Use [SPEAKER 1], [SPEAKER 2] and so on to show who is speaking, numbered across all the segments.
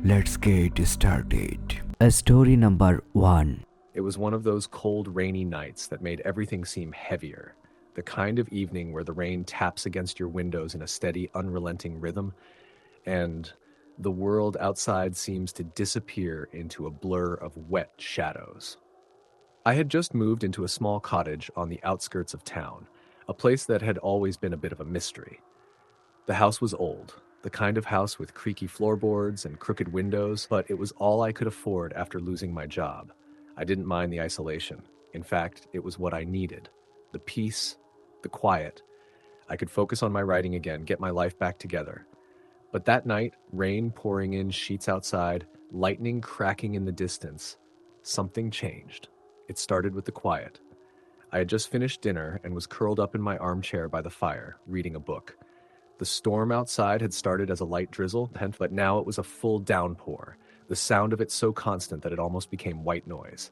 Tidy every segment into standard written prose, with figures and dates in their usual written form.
[SPEAKER 1] Let's get started. Story number 1.
[SPEAKER 2] It was one of those cold, rainy nights that made everything seem heavier. The kind of evening where the rain taps against your windows in a steady, unrelenting rhythm, and the world outside seems to disappear into a blur of wet shadows. I had just moved into a small cottage on the outskirts of town, a place that had always been a bit of a mystery. The house was old, the kind of house with creaky floorboards and crooked windows, but it was all I could afford after losing my job. I didn't mind the isolation. In fact, it was what I needed. The peace, the quiet. I could focus on my writing again, get my life back together. But that night, rain pouring in sheets outside, lightning cracking in the distance, something changed. It started with the quiet. I had just finished dinner and was curled up in my armchair by the fire, reading a book. The storm outside had started as a light drizzle, but now it was a full downpour, the sound of it so constant that it almost became white noise.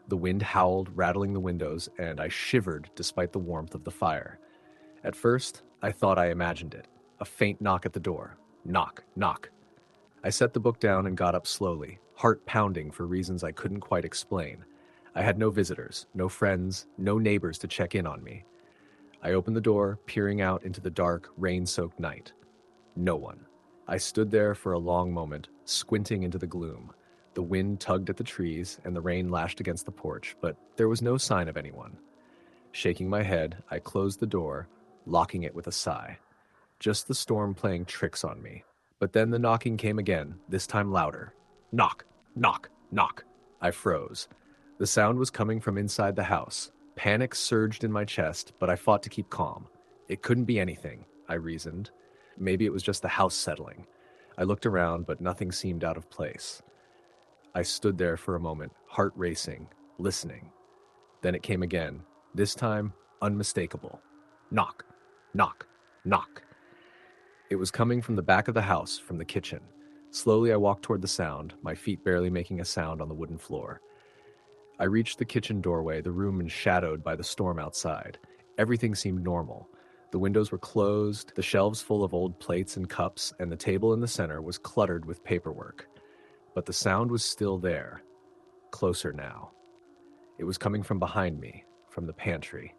[SPEAKER 2] The wind howled, rattling the windows, and I shivered despite the warmth of the fire. At first, I thought I imagined it. A faint knock at the door. Knock, knock. I set the book down and got up slowly, heart pounding for reasons I couldn't quite explain. I had no visitors, no friends, no neighbors to check in on me. I opened the door, peering out into the dark, rain-soaked night. No one. I stood there for a long moment, squinting into the gloom. The wind tugged at the trees, and the rain lashed against the porch, but there was no sign of anyone. Shaking my head, I closed the door, locking it with a sigh. Just the storm playing tricks on me. But then the knocking came again, this time louder. Knock, knock, knock. I froze. The sound was coming from inside the house. Panic surged in my chest, but I fought to keep calm. It couldn't be anything, I reasoned. Maybe it was just the house settling. I looked around, but nothing seemed out of place. I stood there for a moment, heart racing, listening. Then it came again, this time unmistakable. Knock, knock, knock. It was coming from the back of the house, from the kitchen. Slowly I walked toward the sound, my feet barely making a sound on the wooden floor. I reached the kitchen doorway, the room enshadowed by the storm outside. Everything seemed normal. The windows were closed, the shelves full of old plates and cups, and the table in the center was cluttered with paperwork. But the sound was still there, closer now. It was coming from behind me, from the pantry.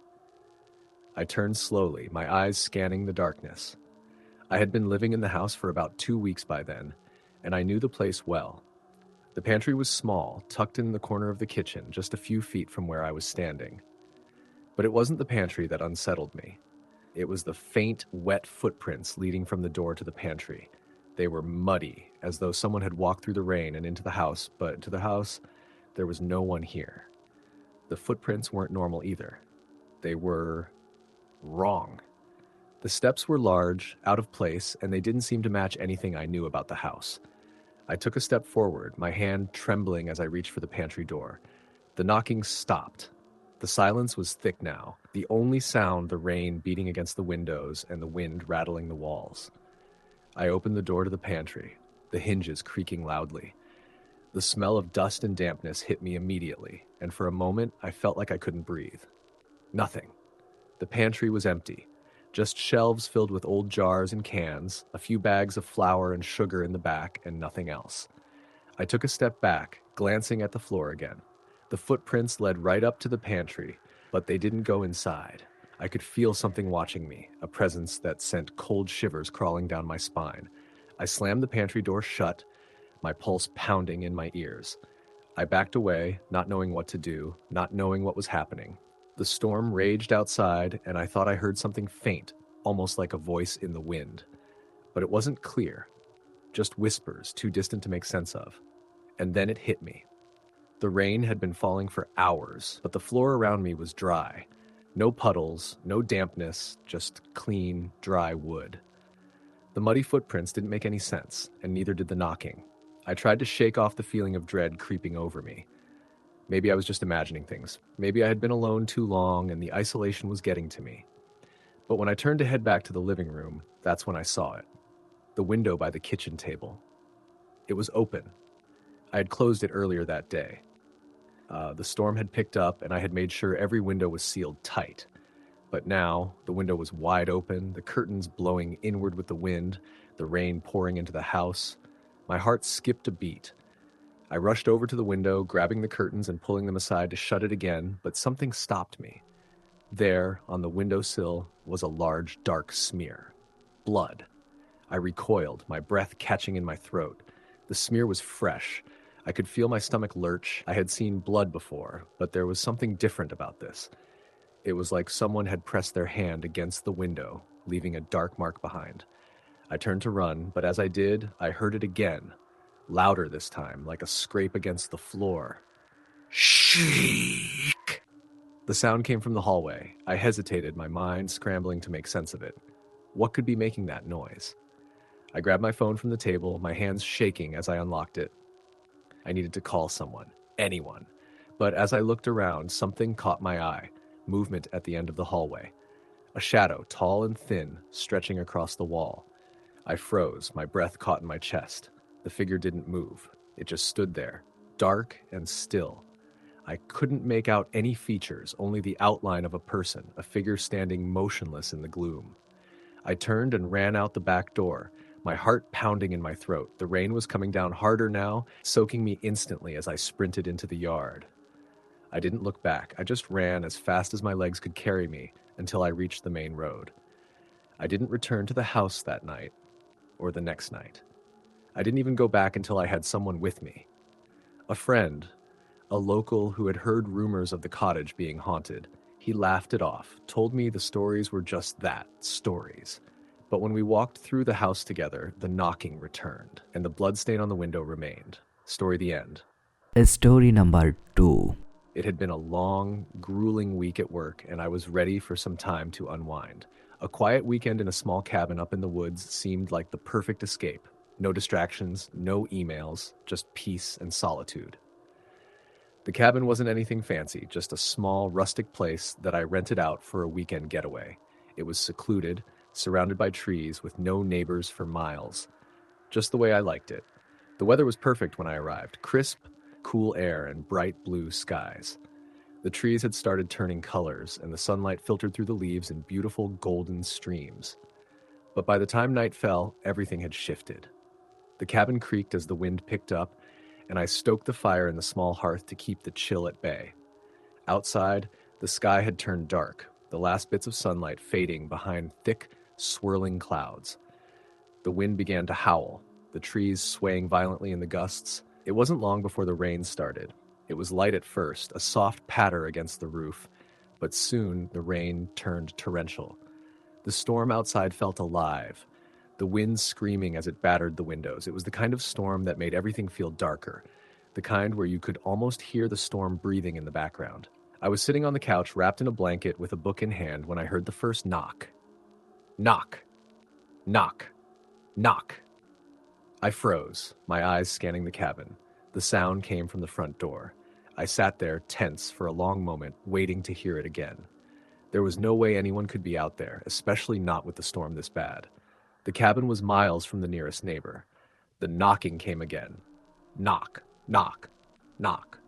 [SPEAKER 2] I turned slowly, my eyes scanning the darkness. I had been living in the house for about 2 weeks by then, and I knew the place well. The pantry was small, tucked in the corner of the kitchen, just a few feet from where I was standing. But it wasn't the pantry that unsettled me. It was the faint, wet footprints leading from the door to the pantry. They were muddy, as though someone had walked through the rain and into the house, but to the house, there was no one here. The footprints weren't normal either. They were wrong. The steps were large, out of place, and they didn't seem to match anything I knew about the house. I took a step forward, my hand trembling as I reached for the pantry door. The knocking stopped. The silence was thick now, the only sound the rain beating against the windows and the wind rattling the walls. I opened the door to the pantry, the hinges creaking loudly. The smell of dust and dampness hit me immediately, and for a moment I felt like I couldn't breathe. Nothing. The pantry was empty. Just shelves filled with old jars and cans, a few bags of flour and sugar in the back, and nothing else. I took a step back, glancing at the floor again. The footprints led right up to the pantry, but they didn't go inside. I could feel something watching me, a presence that sent cold shivers crawling down my spine. I slammed the pantry door shut, my pulse pounding in my ears. I backed away, not knowing what to do, not knowing what was happening. The storm raged outside, and I thought I heard something faint, almost like a voice in the wind. But it wasn't clear, just whispers too distant to make sense of. And then it hit me. The rain had been falling for hours, but the floor around me was dry. No puddles, no dampness, just clean, dry wood. The muddy footprints didn't make any sense, and neither did the knocking. I tried to shake off the feeling of dread creeping over me. Maybe I was just imagining things. Maybe I had been alone too long and the isolation was getting to me. But when I turned to head back to the living room, that's when I saw it. The window by the kitchen table. It was open. I had closed it earlier that day. The storm had picked up and I had made sure every window was sealed tight. But now, the window was wide open, the curtains blowing inward with the wind, the rain pouring into the house. My heart skipped a beat. I rushed over to the window, grabbing the curtains and pulling them aside to shut it again, but something stopped me. There, on the windowsill, was a large, dark smear. Blood. I recoiled, my breath catching in my throat. The smear was fresh. I could feel my stomach lurch. I had seen blood before, but there was something different about this. It was like someone had pressed their hand against the window, leaving a dark mark behind. I turned to run, but as I did, I heard it again, louder this time, like a scrape against the floor. Shriek! The sound came from the hallway. I hesitated, my mind scrambling to make sense of it. What could be making that noise? I grabbed my phone from the table, my hands shaking as I unlocked it. I needed to call someone, anyone. But as I looked around, something caught my eye, movement at the end of the hallway. A shadow, tall and thin, stretching across the wall. I froze, my breath caught in my chest. The figure didn't move. It just stood there, dark and still. I couldn't make out any features, only the outline of a person, a figure standing motionless in the gloom. I turned and ran out the back door, my heart pounding in my throat. The rain was coming down harder now, soaking me instantly as I sprinted into the yard. I didn't look back. I just ran as fast as my legs could carry me until I reached the main road. I didn't return to the house that night or the next night. I didn't even go back until I had someone with me. A friend, a local who had heard rumors of the cottage being haunted. He laughed it off, told me the stories were just that, stories. But when we walked through the house together, the knocking returned, and the bloodstain on the window remained. Story the end.
[SPEAKER 1] Story number 2.
[SPEAKER 2] It had been a long, grueling week at work, and I was ready for some time to unwind. A quiet weekend in a small cabin up in the woods seemed like the perfect escape. No distractions, no emails, just peace and solitude. The cabin wasn't anything fancy, just a small, rustic place that I rented out for a weekend getaway. It was secluded, surrounded by trees, with no neighbors for miles. Just the way I liked it. The weather was perfect when I arrived. Crisp, cool air and bright blue skies. The trees had started turning colors, and the sunlight filtered through the leaves in beautiful golden streams. But by the time night fell, everything had shifted. The cabin creaked as the wind picked up, and I stoked the fire in the small hearth to keep the chill at bay. Outside, the sky had turned dark, the last bits of sunlight fading behind thick, swirling clouds. The wind began to howl, the trees swaying violently in the gusts. It wasn't long before the rain started. It was light at first, a soft patter against the roof, but soon the rain turned torrential. The storm outside felt alive, the wind screaming as it battered the windows. It was the kind of storm that made everything feel darker, the kind where you could almost hear the storm breathing in the background. I was sitting on the couch, wrapped in a blanket with a book in hand, when I heard the first knock. Knock. Knock. Knock. I froze, my eyes scanning the cabin. The sound came from the front door. I sat there, tense, for a long moment, waiting to hear it again. There was no way anyone could be out there, especially not with the storm this bad. The cabin was miles from the nearest neighbor. The knocking came again. Knock, knock, knock.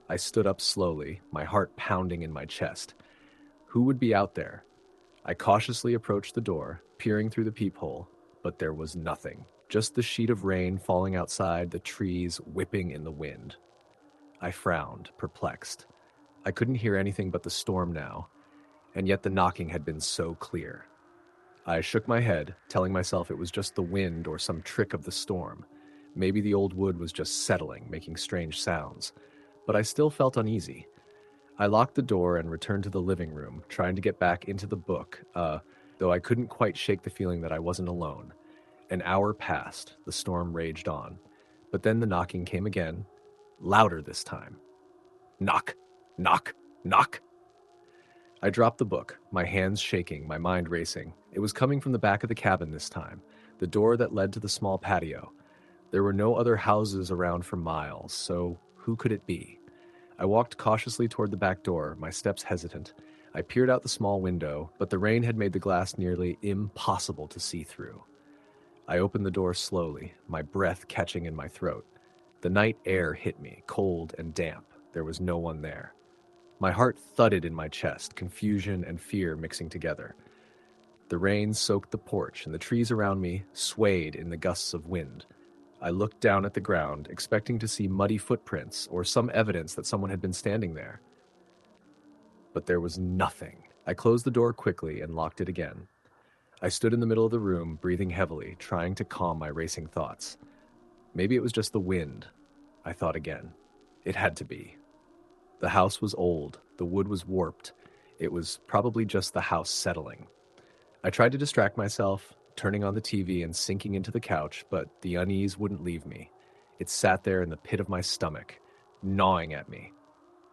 [SPEAKER 2] I stood up slowly, my heart pounding in my chest. Who would be out there? I cautiously approached the door, peering through the peephole, but there was nothing. Just the sheet of rain falling outside, the trees whipping in the wind. I frowned, perplexed. I couldn't hear anything but the storm now, and yet the knocking had been so clear. I shook my head, telling myself it was just the wind or some trick of the storm. Maybe the old wood was just settling, making strange sounds. But I still felt uneasy. I locked the door and returned to the living room, trying to get back into the book, though I couldn't quite shake the feeling that I wasn't alone. An hour passed, the storm raged on. But then the knocking came again, louder this time. Knock, knock, knock. I dropped the book, my hands shaking, my mind racing. It was coming from the back of the cabin this time, the door that led to the small patio. There were no other houses around for miles, so who could it be? I walked cautiously toward the back door, my steps hesitant. I peered out the small window, but the rain had made the glass nearly impossible to see through. I opened the door slowly, my breath catching in my throat. The night air hit me, cold and damp. There was no one there. My heart thudded in my chest, confusion and fear mixing together. The rain soaked the porch, and the trees around me swayed in the gusts of wind. I looked down at the ground, expecting to see muddy footprints or some evidence that someone had been standing there. But there was nothing. I closed the door quickly and locked it again. I stood in the middle of the room, breathing heavily, trying to calm my racing thoughts. Maybe it was just the wind, I thought again. It had to be. The house was old, the wood was warped. It was probably just the house settling. I tried to distract myself, turning on the TV and sinking into the couch, but the unease wouldn't leave me. It sat there in the pit of my stomach, gnawing at me.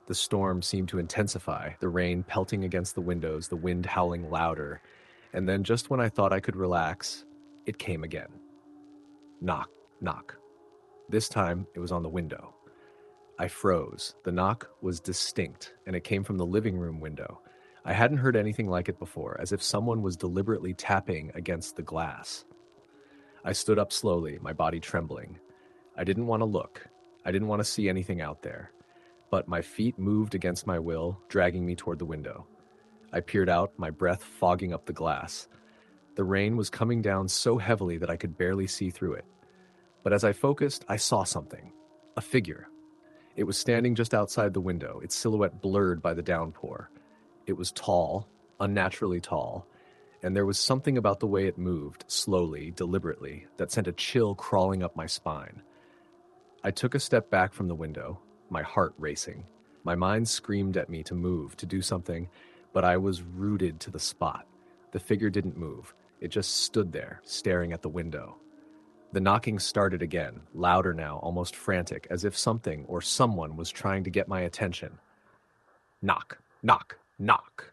[SPEAKER 2] The storm seemed to intensify, the rain pelting against the windows, the wind howling louder. And then just when I thought I could relax, it came again. Knock, knock. This time, it was on the window. I froze. The knock was distinct, and it came from the living room window. I hadn't heard anything like it before, as if someone was deliberately tapping against the glass. I stood up slowly, my body trembling. I didn't want to look. I didn't want to see anything out there. But my feet moved against my will, dragging me toward the window. I peered out, my breath fogging up the glass. The rain was coming down so heavily that I could barely see through it. But as I focused, I saw something. A figure. It was standing just outside the window, its silhouette blurred by the downpour. It was tall, unnaturally tall, and there was something about the way it moved, slowly, deliberately, that sent a chill crawling up my spine. I took a step back from the window, my heart racing. My mind screamed at me to move, to do something, but I was rooted to the spot. The figure didn't move. It just stood there, staring at the window. The knocking started again, louder now, almost frantic, as if something or someone was trying to get my attention. Knock, knock, knock.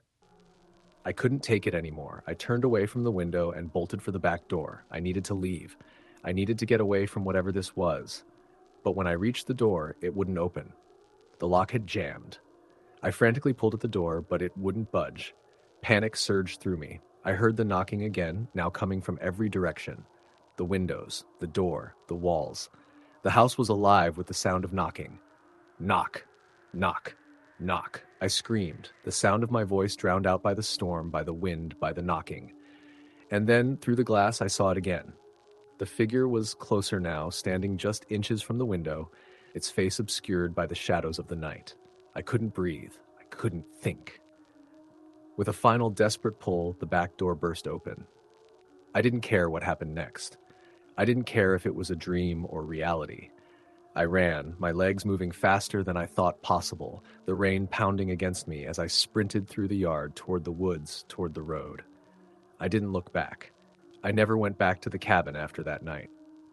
[SPEAKER 2] I couldn't take it anymore. I turned away from the window and bolted for the back door. I needed to leave. I needed to get away from whatever this was. But when I reached the door, it wouldn't open. The lock had jammed. I frantically pulled at the door, but it wouldn't budge. Panic surged through me. I heard the knocking again, now coming from every direction. The windows, the door, the walls. The house was alive with the sound of knocking. Knock, knock, knock. I screamed, the sound of my voice drowned out by the storm, by the wind, by the knocking. And then, through the glass, I saw it again. The figure was closer now, standing just inches from the window, its face obscured by the shadows of the night. I couldn't breathe. I couldn't think. With a final desperate pull, the back door burst open. I didn't care what happened next. I didn't care if it was a dream or reality. I ran, my legs moving faster than I thought possible, the rain pounding against me as I sprinted through the yard toward the woods, toward the road. I didn't look back. I never went back to the cabin after that night.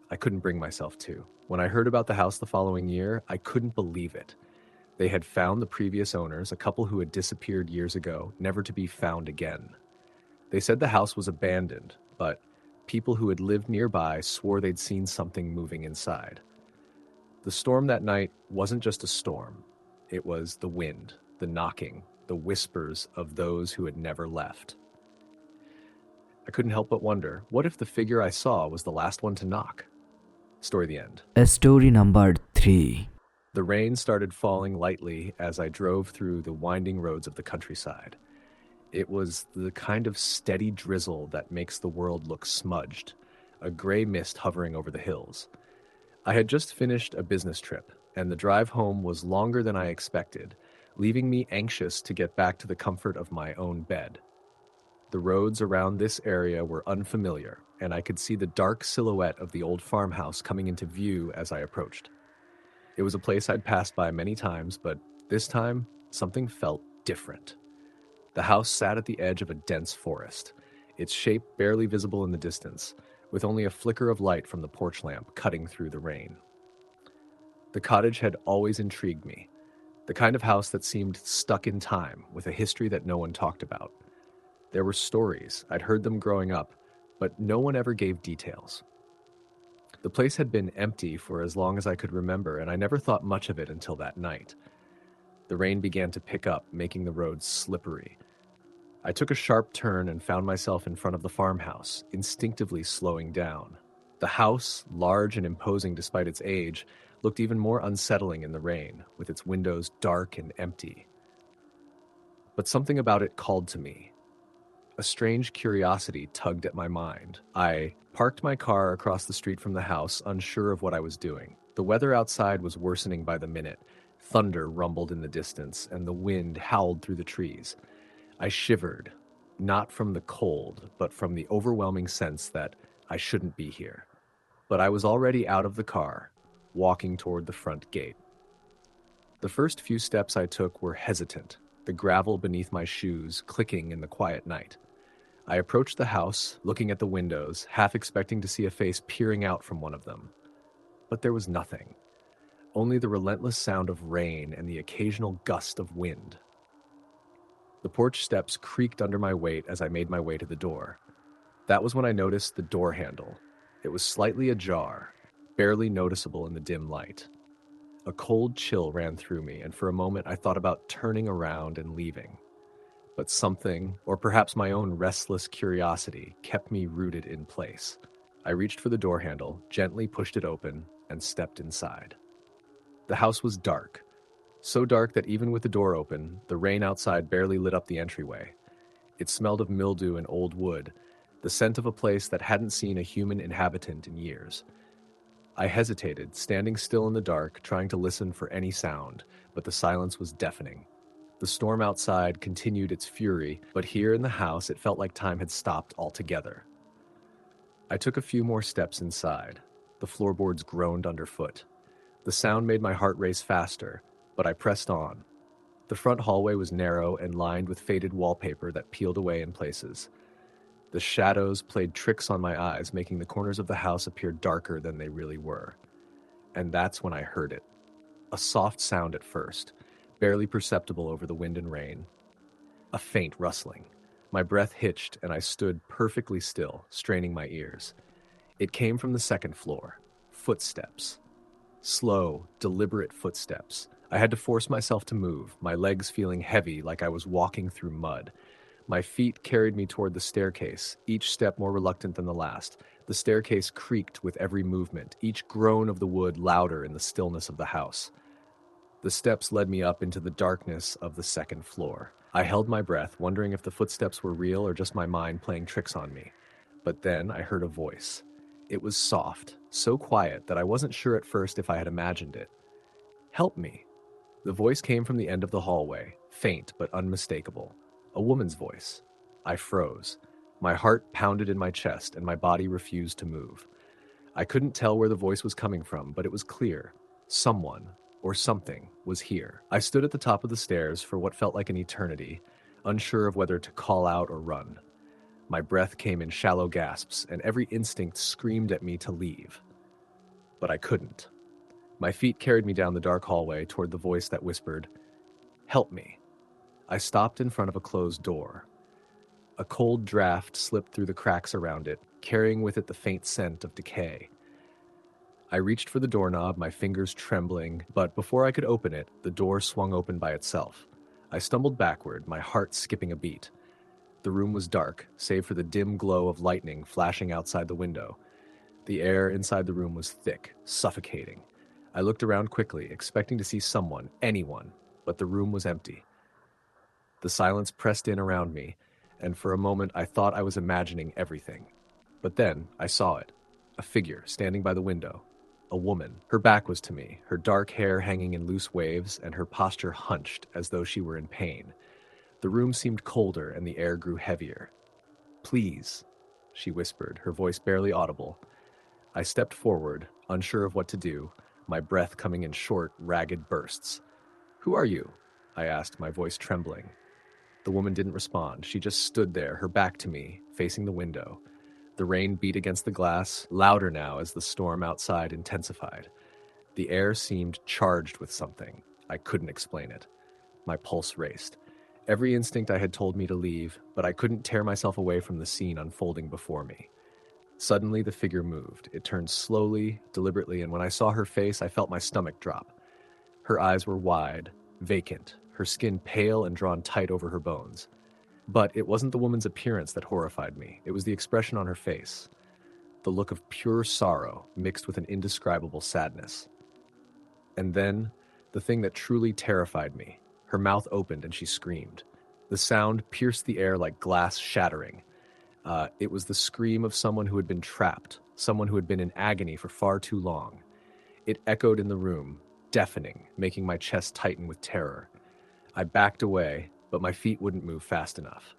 [SPEAKER 2] I couldn't bring myself to. When I heard about the house the following year, I couldn't believe it. They had found the previous owners, a couple who had disappeared years ago, never to be found again. They said the house was abandoned, but people who had lived nearby swore they'd seen something moving inside. The storm that night wasn't just a storm. It was the wind, the knocking, the whispers of those who had never left. I couldn't help but wonder, what if the figure I saw was the last one to knock? Story the end.
[SPEAKER 1] Story number 3.
[SPEAKER 2] The rain started falling lightly as I drove through the winding roads of the countryside. It was the kind of steady drizzle that makes the world look smudged, a gray mist hovering over the hills. I had just finished a business trip, and the drive home was longer than I expected, leaving me anxious to get back to the comfort of my own bed. The roads around this area were unfamiliar, and I could see the dark silhouette of the old farmhouse coming into view as I approached. It was a place I'd passed by many times, but this time, something felt different. The house sat at the edge of a dense forest, its shape barely visible in the distance, with only a flicker of light from the porch lamp cutting through the rain. The cottage had always intrigued me, the kind of house that seemed stuck in time, with a history that no one talked about. There were stories, I'd heard them growing up, but no one ever gave details. The place had been empty for as long as I could remember, and I never thought much of it until that night. The rain began to pick up, making the roads slippery. I took a sharp turn and found myself in front of the farmhouse, instinctively slowing down. The house, large and imposing despite its age, looked even more unsettling in the rain, with its windows dark and empty. But something about it called to me. A strange curiosity tugged at my mind. I parked my car across the street from the house, unsure of what I was doing. The weather outside was worsening by the minute. Thunder rumbled in the distance, and the wind howled through the trees. I shivered, not from the cold, but from the overwhelming sense that I shouldn't be here. But I was already out of the car, walking toward the front gate. The first few steps I took were hesitant, the gravel beneath my shoes clicking in the quiet night. I approached the house, looking at the windows, half expecting to see a face peering out from one of them. But there was nothing, only the relentless sound of rain and the occasional gust of wind. The porch steps creaked under my weight as I made my way to the door. That was when I noticed the door handle. It was slightly ajar, barely noticeable in the dim light. A cold chill ran through me, and for a moment I thought about turning around and leaving. But something, or perhaps my own restless curiosity, kept me rooted in place. I reached for the door handle, gently pushed it open, and stepped inside. The house was dark, so dark that even with the door open, the rain outside barely lit up the entryway. It smelled of mildew and old wood, the scent of a place that hadn't seen a human inhabitant in years. I hesitated, standing still in the dark, trying to listen for any sound, but the silence was deafening. The storm outside continued its fury, but here in the house it felt like time had stopped altogether. I took a few more steps inside. The floorboards groaned underfoot. The sound made my heart race faster, but I pressed on. The front hallway was narrow and lined with faded wallpaper that peeled away in places. The shadows played tricks on my eyes, making the corners of the house appear darker than they really were. And that's when I heard it. A soft sound at first, barely perceptible over the wind and rain. A faint rustling. My breath hitched and I stood perfectly still, straining my ears. It came from the second floor. Footsteps. Slow, deliberate footsteps. I had to force myself to move, my legs feeling heavy like I was walking through mud. My feet carried me toward the staircase, each step more reluctant than the last. The staircase creaked with every movement, each groan of the wood louder in the stillness of the house. The steps led me up into the darkness of the second floor. I held my breath, wondering if the footsteps were real or just my mind playing tricks on me. But then I heard a voice. It was soft, so quiet that I wasn't sure at first if I had imagined it. "Help me." The voice came from the end of the hallway, faint but unmistakable. A woman's voice. I froze. My heart pounded in my chest and my body refused to move. I couldn't tell where the voice was coming from, but it was clear. Someone, or something, was here. I stood at the top of the stairs for what felt like an eternity, unsure of whether to call out or run. My breath came in shallow gasps, and every instinct screamed at me to leave. But I couldn't. My feet carried me down the dark hallway toward the voice that whispered, "Help me." I stopped in front of a closed door. A cold draft slipped through the cracks around it, carrying with it the faint scent of decay. I reached for the doorknob, my fingers trembling, but before I could open it, the door swung open by itself. I stumbled backward, my heart skipping a beat. The room was dark, save for the dim glow of lightning flashing outside the window. The air inside the room was thick, suffocating. I looked around quickly, expecting to see someone, anyone, but the room was empty. The silence pressed in around me, and for a moment I thought I was imagining everything. But then I saw it, a figure standing by the window, a woman. Her back was to me, her dark hair hanging in loose waves, and her posture hunched as though she were in pain. The room seemed colder and the air grew heavier. "Please," she whispered, her voice barely audible. I stepped forward, unsure of what to do, my breath coming in short, ragged bursts. "Who are you?" I asked, my voice trembling. The woman didn't respond. She just stood there, her back to me, facing the window. The rain beat against the glass, louder now as the storm outside intensified. The air seemed charged with something. I couldn't explain it. My pulse raced. Every instinct I had told me to leave, but I couldn't tear myself away from the scene unfolding before me. Suddenly, the figure moved. It turned slowly, deliberately, and when I saw her face, I felt my stomach drop. Her eyes were wide, vacant, her skin pale and drawn tight over her bones. But it wasn't the woman's appearance that horrified me. It was the expression on her face. The look of pure sorrow mixed with an indescribable sadness. And then, the thing that truly terrified me. Her mouth opened and she screamed. The sound pierced the air like glass shattering. It was the scream of someone who had been trapped, someone who had been in agony for far too long. It echoed in the room, deafening, making my chest tighten with terror. I backed away, but my feet wouldn't move fast enough.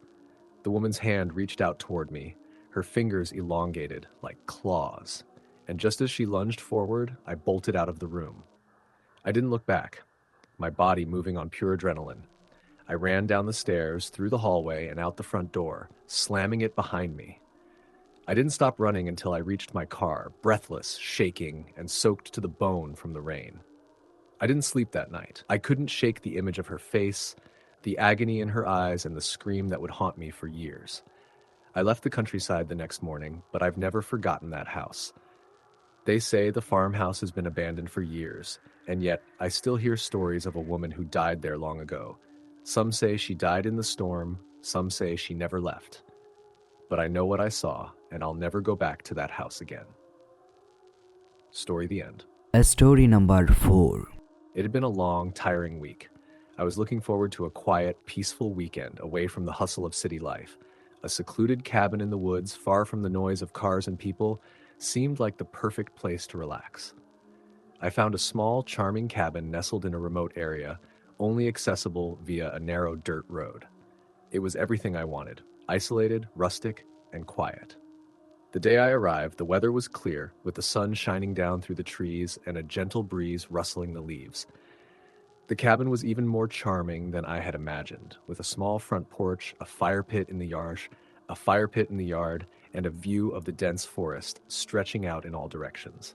[SPEAKER 2] The woman's hand reached out toward me, her fingers elongated like claws, and just as she lunged forward, I bolted out of the room. I didn't look back, my body moving on pure adrenaline. I ran down the stairs, through the hallway, and out the front door, slamming it behind me. I didn't stop running until I reached my car, breathless, shaking, and soaked to the bone from the rain. I didn't sleep that night. I couldn't shake the image of her face, the agony in her eyes, and the scream that would haunt me for years. I left the countryside the next morning, but I've never forgotten that house. They say the farmhouse has been abandoned for years, and yet I still hear stories of a woman who died there long ago. Some say she died in the storm, some say she never left. But I know what I saw, and I'll never go back to that house again. Story the end.
[SPEAKER 1] Story number 4.
[SPEAKER 2] It had been a long, tiring week. I was looking forward to a quiet, peaceful weekend away from the hustle of city life. A secluded cabin in the woods, far from the noise of cars and people, seemed like the perfect place to relax. I found a small, charming cabin nestled in a remote area, only accessible via a narrow dirt road. It was everything I wanted: isolated, rustic, and quiet. The day I arrived, the weather was clear, with the sun shining down through the trees and a gentle breeze rustling the leaves. The cabin was even more charming than I had imagined, with a small front porch, a fire pit in the yard, and a view of the dense forest stretching out in all directions.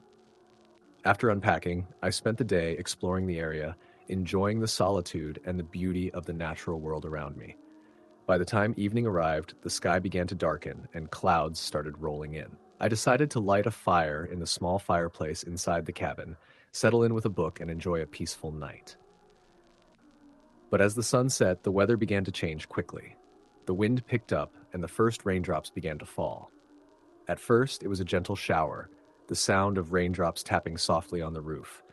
[SPEAKER 2] After unpacking, I spent the day exploring the area, enjoying the solitude and the beauty of the natural world around me. By the time evening arrived, the sky began to darken and clouds started rolling in. I decided to light a fire in the small fireplace inside the cabin, settle in with a book, and enjoy a peaceful night. But as the sun set, the weather began to change quickly. The wind picked up and the first raindrops began to fall. At first, it was a gentle shower, the sound of raindrops tapping softly on the roof.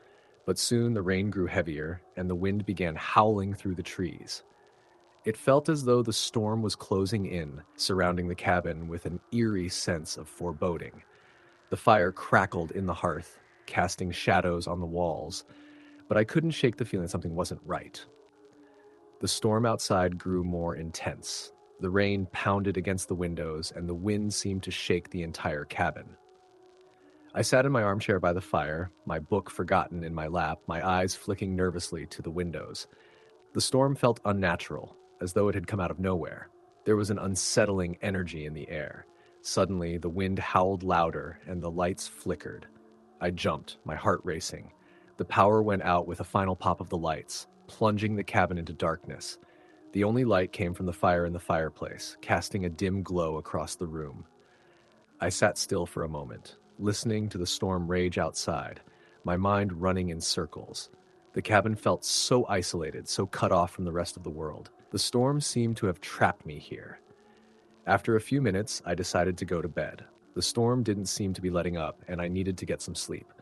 [SPEAKER 2] But soon the rain grew heavier and the wind began howling through the trees. It felt as though the storm was closing in, surrounding the cabin with an eerie sense of foreboding. The fire crackled in the hearth, casting shadows on the walls, but I couldn't shake the feeling something wasn't right. The storm outside grew more intense. The rain pounded against the windows, and the wind seemed to shake the entire cabin. I sat in my armchair by the fire, my book forgotten in my lap, my eyes flicking nervously to the windows. The storm felt unnatural, as though it had come out of nowhere. There was an unsettling energy in the air. Suddenly, the wind howled louder, and the lights flickered. I jumped, my heart racing. The power went out with a final pop of the lights, plunging the cabin into darkness. The only light came from the fire in the fireplace, casting a dim glow across the room. I sat still for a moment, listening to the storm rage outside, my mind running in circles. The cabin felt so isolated, so cut off from the rest of the world. The storm seemed to have trapped me here. After a few minutes, I decided to go to bed. The storm didn't seem to be letting up, and I needed to get some sleep.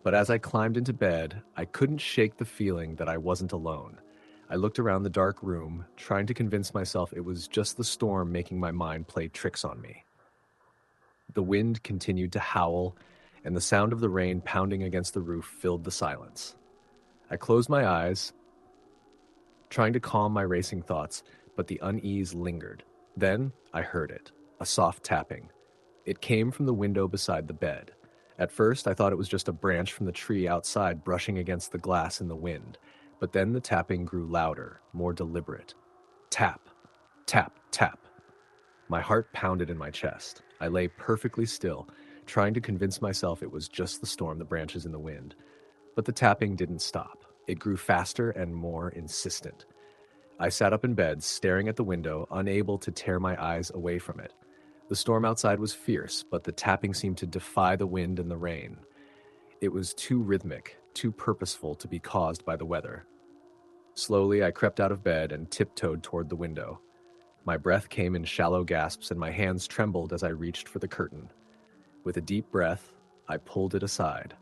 [SPEAKER 2] But as I climbed into bed, I couldn't shake the feeling that I wasn't alone. I looked around the dark room, trying to convince myself it was just the storm making my mind play tricks on me. The wind continued to howl, and the sound of the rain pounding against the roof filled the silence. I closed my eyes, trying to calm my racing thoughts, but the unease lingered. Then I heard it, a soft tapping. It came from the window beside the bed. At first, I thought it was just a branch from the tree outside brushing against the glass in the wind, but then the tapping grew louder, more deliberate. Tap, tap, tap. My heart pounded in my chest. I lay perfectly still, trying to convince myself it was just the storm, the branches in the wind. But the tapping didn't stop. It grew faster and more insistent. I sat up in bed, staring at the window, unable to tear my eyes away from it. The storm outside was fierce, but the tapping seemed to defy the wind and the rain. It was too rhythmic, too purposeful to be caused by the weather. Slowly, I crept out of bed and tiptoed toward the window. My breath came in shallow gasps and my hands trembled as I reached for the curtain. With a deep breath, I pulled it aside.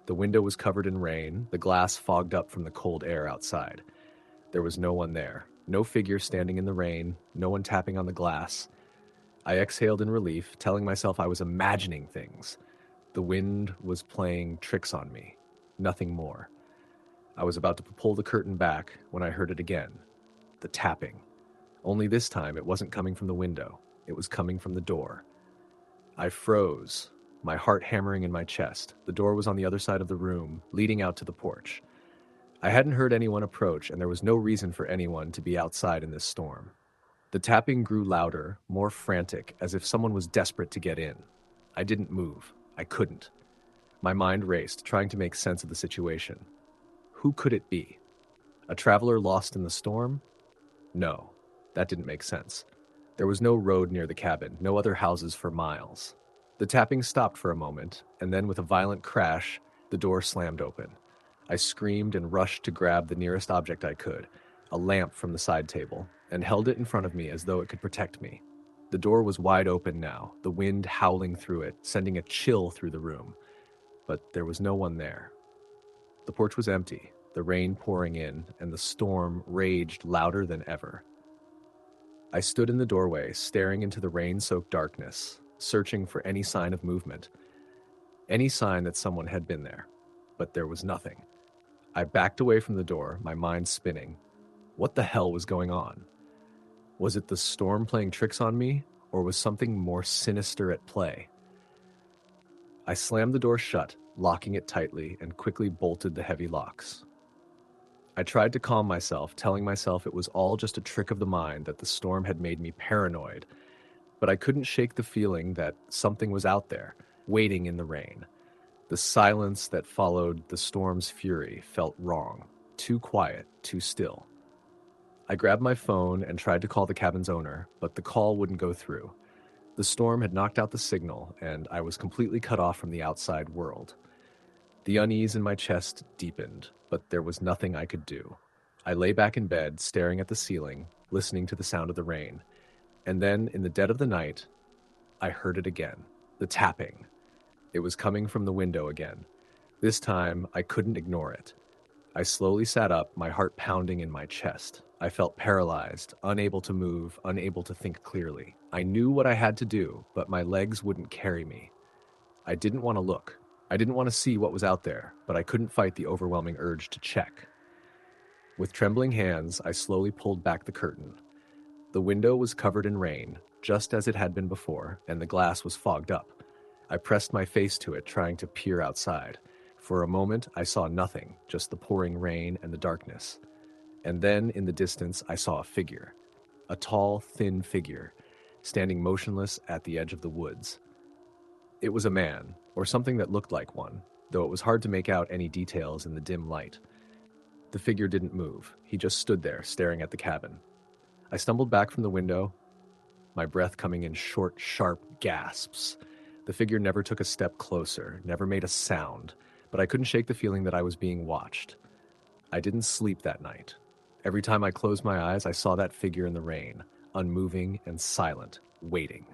[SPEAKER 2] The window was covered in rain, the glass fogged up from the cold air outside. There was no one there, No figure standing in the rain, no one tapping on the glass. I exhaled in relief, telling myself I was imagining things. The wind was playing tricks on me, nothing more. I was about to pull the curtain back when I heard it again. The tapping. Only this time it wasn't coming from the window, it was coming from the door. I froze, my heart hammering in my chest. The door was on the other side of the room, leading out to the porch. I hadn't heard anyone approach, and there was no reason for anyone to be outside in this storm. The tapping grew louder, more frantic, as if someone was desperate to get in. I didn't move. I couldn't. My mind raced, trying to make sense of the situation. Who could it be? A traveler lost in the storm? No, that didn't make sense. There was no road near the cabin, no other houses for miles. The tapping stopped for a moment, and then with a violent crash, the door slammed open. I screamed and rushed to grab the nearest object I could, a lamp from the side table, and held it in front of me as though it could protect me. The door was wide open now, the wind howling through it, sending a chill through the room. But there was no one there. The porch was empty, the rain pouring in, and the storm raged louder than ever. I stood in the doorway, staring into the rain-soaked darkness, searching for any sign of movement, any sign that someone had been there. But there was nothing. I backed away from the door, my mind spinning. What the hell was going on? Was it the storm playing tricks on me, or was something more sinister at play? I slammed the door shut, locking it tightly, and quickly bolted the heavy locks. I tried to calm myself, telling myself it was all just a trick of the mind, that the storm had made me paranoid, but I couldn't shake the feeling that something was out there, waiting in the rain. The silence that followed the storm's fury felt wrong, too quiet, too still. I grabbed my phone and tried to call the cabin's owner, but the call wouldn't go through. The storm had knocked out the signal, and I was completely cut off from the outside world. The unease in my chest deepened, but there was nothing I could do. I lay back in bed, staring at the ceiling, listening to the sound of the rain. And then, in the dead of the night, I heard it again, the tapping. It was coming from the window again. This time, I couldn't ignore it. I slowly sat up, my heart pounding in my chest. I felt paralyzed, unable to move, unable to think clearly. I knew what I had to do, but my legs wouldn't carry me. I didn't want to look. I didn't want to see what was out there, but I couldn't fight the overwhelming urge to check. With trembling hands, I slowly pulled back the curtain. The window was covered in rain, just as it had been before, and the glass was fogged up. I pressed my face to it, trying to peer outside. For a moment, I saw nothing, just the pouring rain and the darkness. And then, in the distance, I saw a figure. A tall, thin figure, standing motionless at the edge of the woods. It was a man, or something that looked like one, though it was hard to make out any details in the dim light. The figure didn't move. He just stood there, staring at the cabin. I stumbled back from the window, my breath coming in short, sharp gasps. The figure never took a step closer, never made a sound, but I couldn't shake the feeling that I was being watched. I didn't sleep that night. Every time I closed my eyes, I saw that figure in the rain, unmoving and silent, waiting.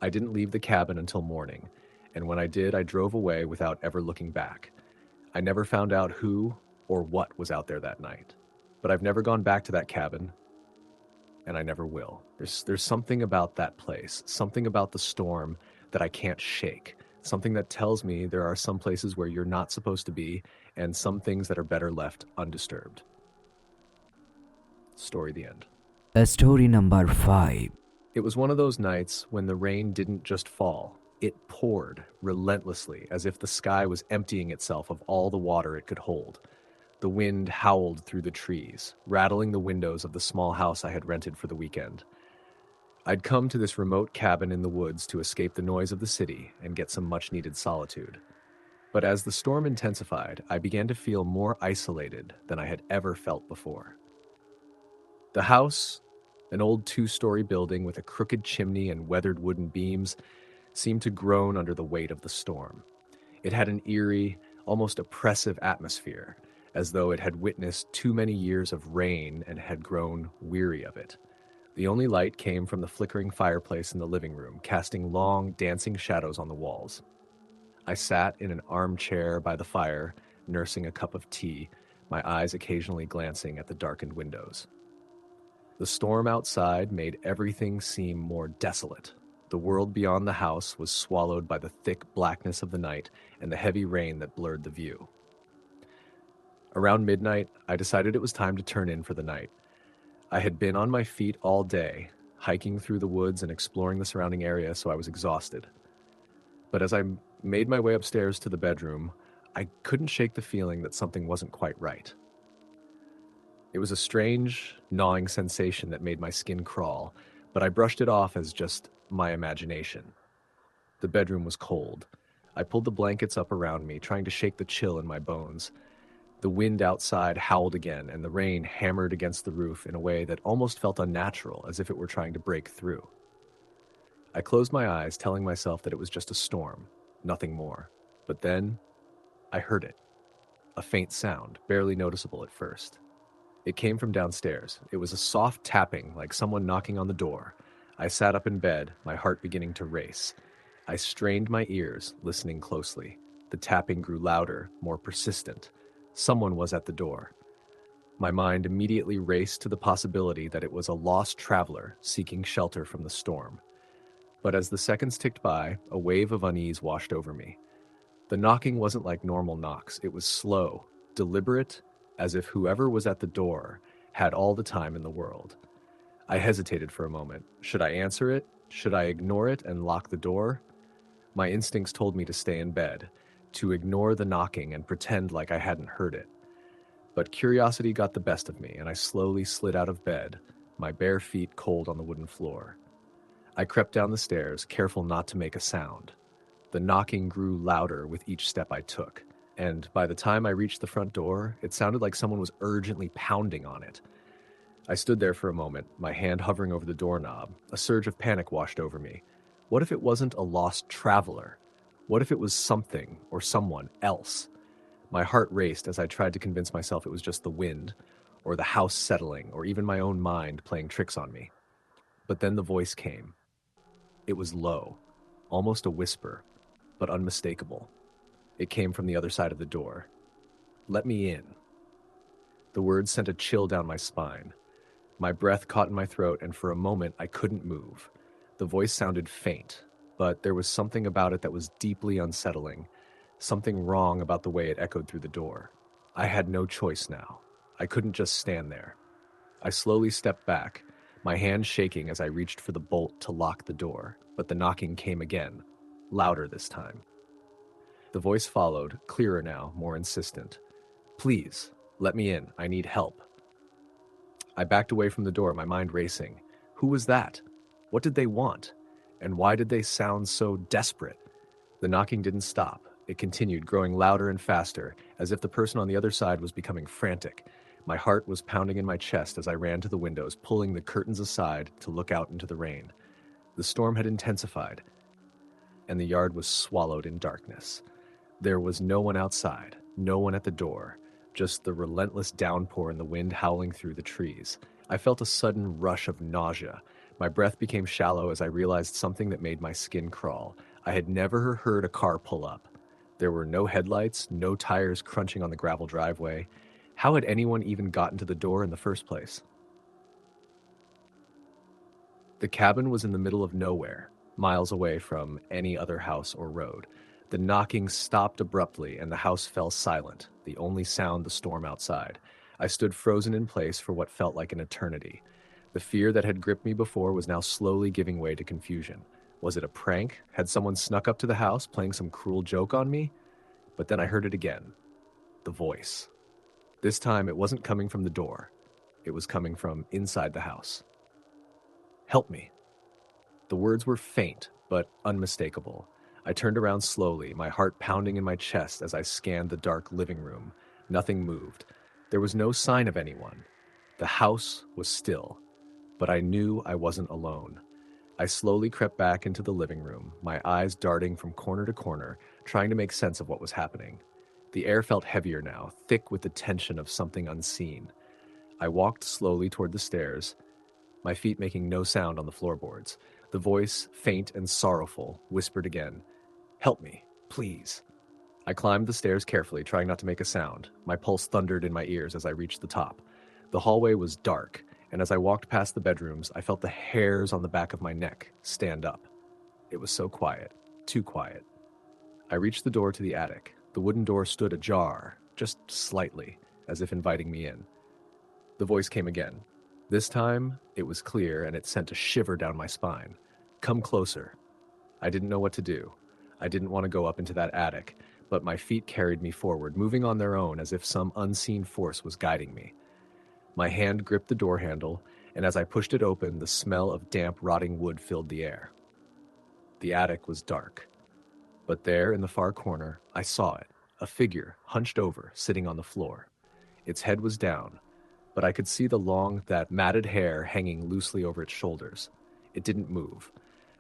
[SPEAKER 2] I didn't leave the cabin until morning, and when I did, I drove away without ever looking back. I never found out who or what was out there that night, but I've never gone back to that cabin, and I never will. There's something about that place, something about the storm that I can't shake, something that tells me there are some places where you're not supposed to be, and some things that are better left undisturbed. Story the end.
[SPEAKER 1] Story number 5.
[SPEAKER 2] It was one of those nights when the rain didn't just fall. It poured relentlessly, as if the sky was emptying itself of all the water it could hold. The wind howled through the trees, rattling the windows of the small house I had rented for the weekend. I'd come to this remote cabin in the woods to escape the noise of the city and get some much-needed solitude. But as the storm intensified, I began to feel more isolated than I had ever felt before. The house, an old 2-story building with a crooked chimney and weathered wooden beams, seemed to groan under the weight of the storm. It had an eerie, almost oppressive atmosphere, as though it had witnessed too many years of rain and had grown weary of it. The only light came from the flickering fireplace in the living room, casting long, dancing shadows on the walls. I sat in an armchair by the fire, nursing a cup of tea, my eyes occasionally glancing at the darkened windows. The storm outside made everything seem more desolate. The world beyond the house was swallowed by the thick blackness of the night and the heavy rain that blurred the view. Around midnight, I decided it was time to turn in for the night. I had been on my feet all day, hiking through the woods and exploring the surrounding area, so I was exhausted. But as I made my way upstairs to the bedroom, I couldn't shake the feeling that something wasn't quite right. It was a strange, gnawing sensation that made my skin crawl, but I brushed it off as just my imagination. The bedroom was cold. I pulled the blankets up around me, trying to shake the chill in my bones. The wind outside howled again, and the rain hammered against the roof in a way that almost felt unnatural, as if it were trying to break through. I closed my eyes, telling myself that it was just a storm, nothing more. But then, I heard it. A faint sound, barely noticeable at first. It came from downstairs. It was a soft tapping, like someone knocking on the door. I sat up in bed, my heart beginning to race. I strained my ears, listening closely. The tapping grew louder, more persistent. Someone was at the door. My mind immediately raced to the possibility that it was a lost traveler seeking shelter from the storm. But as the seconds ticked by, a wave of unease washed over me. The knocking wasn't like normal knocks. It was slow, deliberate, as if whoever was at the door had all the time in the world. I hesitated for a moment. Should I answer it? Should I ignore it and lock the door? My instincts told me to stay in bed, to ignore the knocking and pretend like I hadn't heard it. But curiosity got the best of me, and I slowly slid out of bed, my bare feet cold on the wooden floor. I crept down the stairs, careful not to make a sound. The knocking grew louder with each step I took, and by the time I reached the front door, it sounded like someone was urgently pounding on it. I stood there for a moment, my hand hovering over the doorknob. A surge of panic washed over me. What if it wasn't a lost traveler? What if it was something or someone else? My heart raced as I tried to convince myself it was just the wind, or the house settling, or even my own mind playing tricks on me. But then the voice came. It was low, almost a whisper, but unmistakable. It came from the other side of the door. "Let me in." The words sent a chill down my spine. My breath caught in my throat, and for a moment I couldn't move. The voice sounded faint, but there was something about it that was deeply unsettling, something wrong about the way it echoed through the door. I had no choice now. I couldn't just stand there. I slowly stepped back, my hand shaking as I reached for the bolt to lock the door, but the knocking came again, louder this time. The voice followed, clearer now, more insistent. "Please, let me in. I need help." I backed away from the door, my mind racing. Who was that? What did they want? And why did they sound so desperate? The knocking didn't stop. It continued, growing louder and faster, as if the person on the other side was becoming frantic. My heart was pounding in my chest as I ran to the windows, pulling the curtains aside to look out into the rain. The storm had intensified, and the yard was swallowed in darkness. There was no one outside, no one at the door, just the relentless downpour and the wind howling through the trees. I felt a sudden rush of nausea. My breath became shallow as I realized something that made my skin crawl. I had never heard a car pull up. There were no headlights, no tires crunching on the gravel driveway. How had anyone even gotten to the door in the first place? The cabin was in the middle of nowhere, miles away from any other house or road. The knocking stopped abruptly and the house fell silent, the only sound the storm outside. I stood frozen in place for what felt like an eternity. The fear that had gripped me before was now slowly giving way to confusion. Was it a prank? Had someone snuck up to the house, playing some cruel joke on me? But then I heard it again. The voice. This time it wasn't coming from the door. It was coming from inside the house. "Help me." The words were faint, but unmistakable. I turned around slowly, my heart pounding in my chest as I scanned the dark living room. Nothing moved. There was no sign of anyone. The house was still, but I knew I wasn't alone. I slowly crept back into the living room, my eyes darting from corner to corner, trying to make sense of what was happening. The air felt heavier now, thick with the tension of something unseen. I walked slowly toward the stairs, my feet making no sound on the floorboards. The voice, faint and sorrowful, whispered again, "Help me, please." I climbed the stairs carefully, trying not to make a sound. My pulse thundered in my ears as I reached the top. The hallway was dark, and as I walked past the bedrooms, I felt the hairs on the back of my neck stand up. It was so quiet, too quiet. I reached the door to the attic. The wooden door stood ajar, just slightly, as if inviting me in. The voice came again. This time, it was clear and it sent a shiver down my spine. Come closer. I didn't know what to do. I didn't want to go up into that attic, but my feet carried me forward, moving on their own as if some unseen force was guiding me. My hand gripped the door handle, and as I pushed it open, the smell of damp, rotting wood filled the air. The attic was dark. But there, in the far corner, I saw it, a figure, hunched over, sitting on the floor. Its head was down, but I could see the long, that matted hair hanging loosely over its shoulders. It didn't move.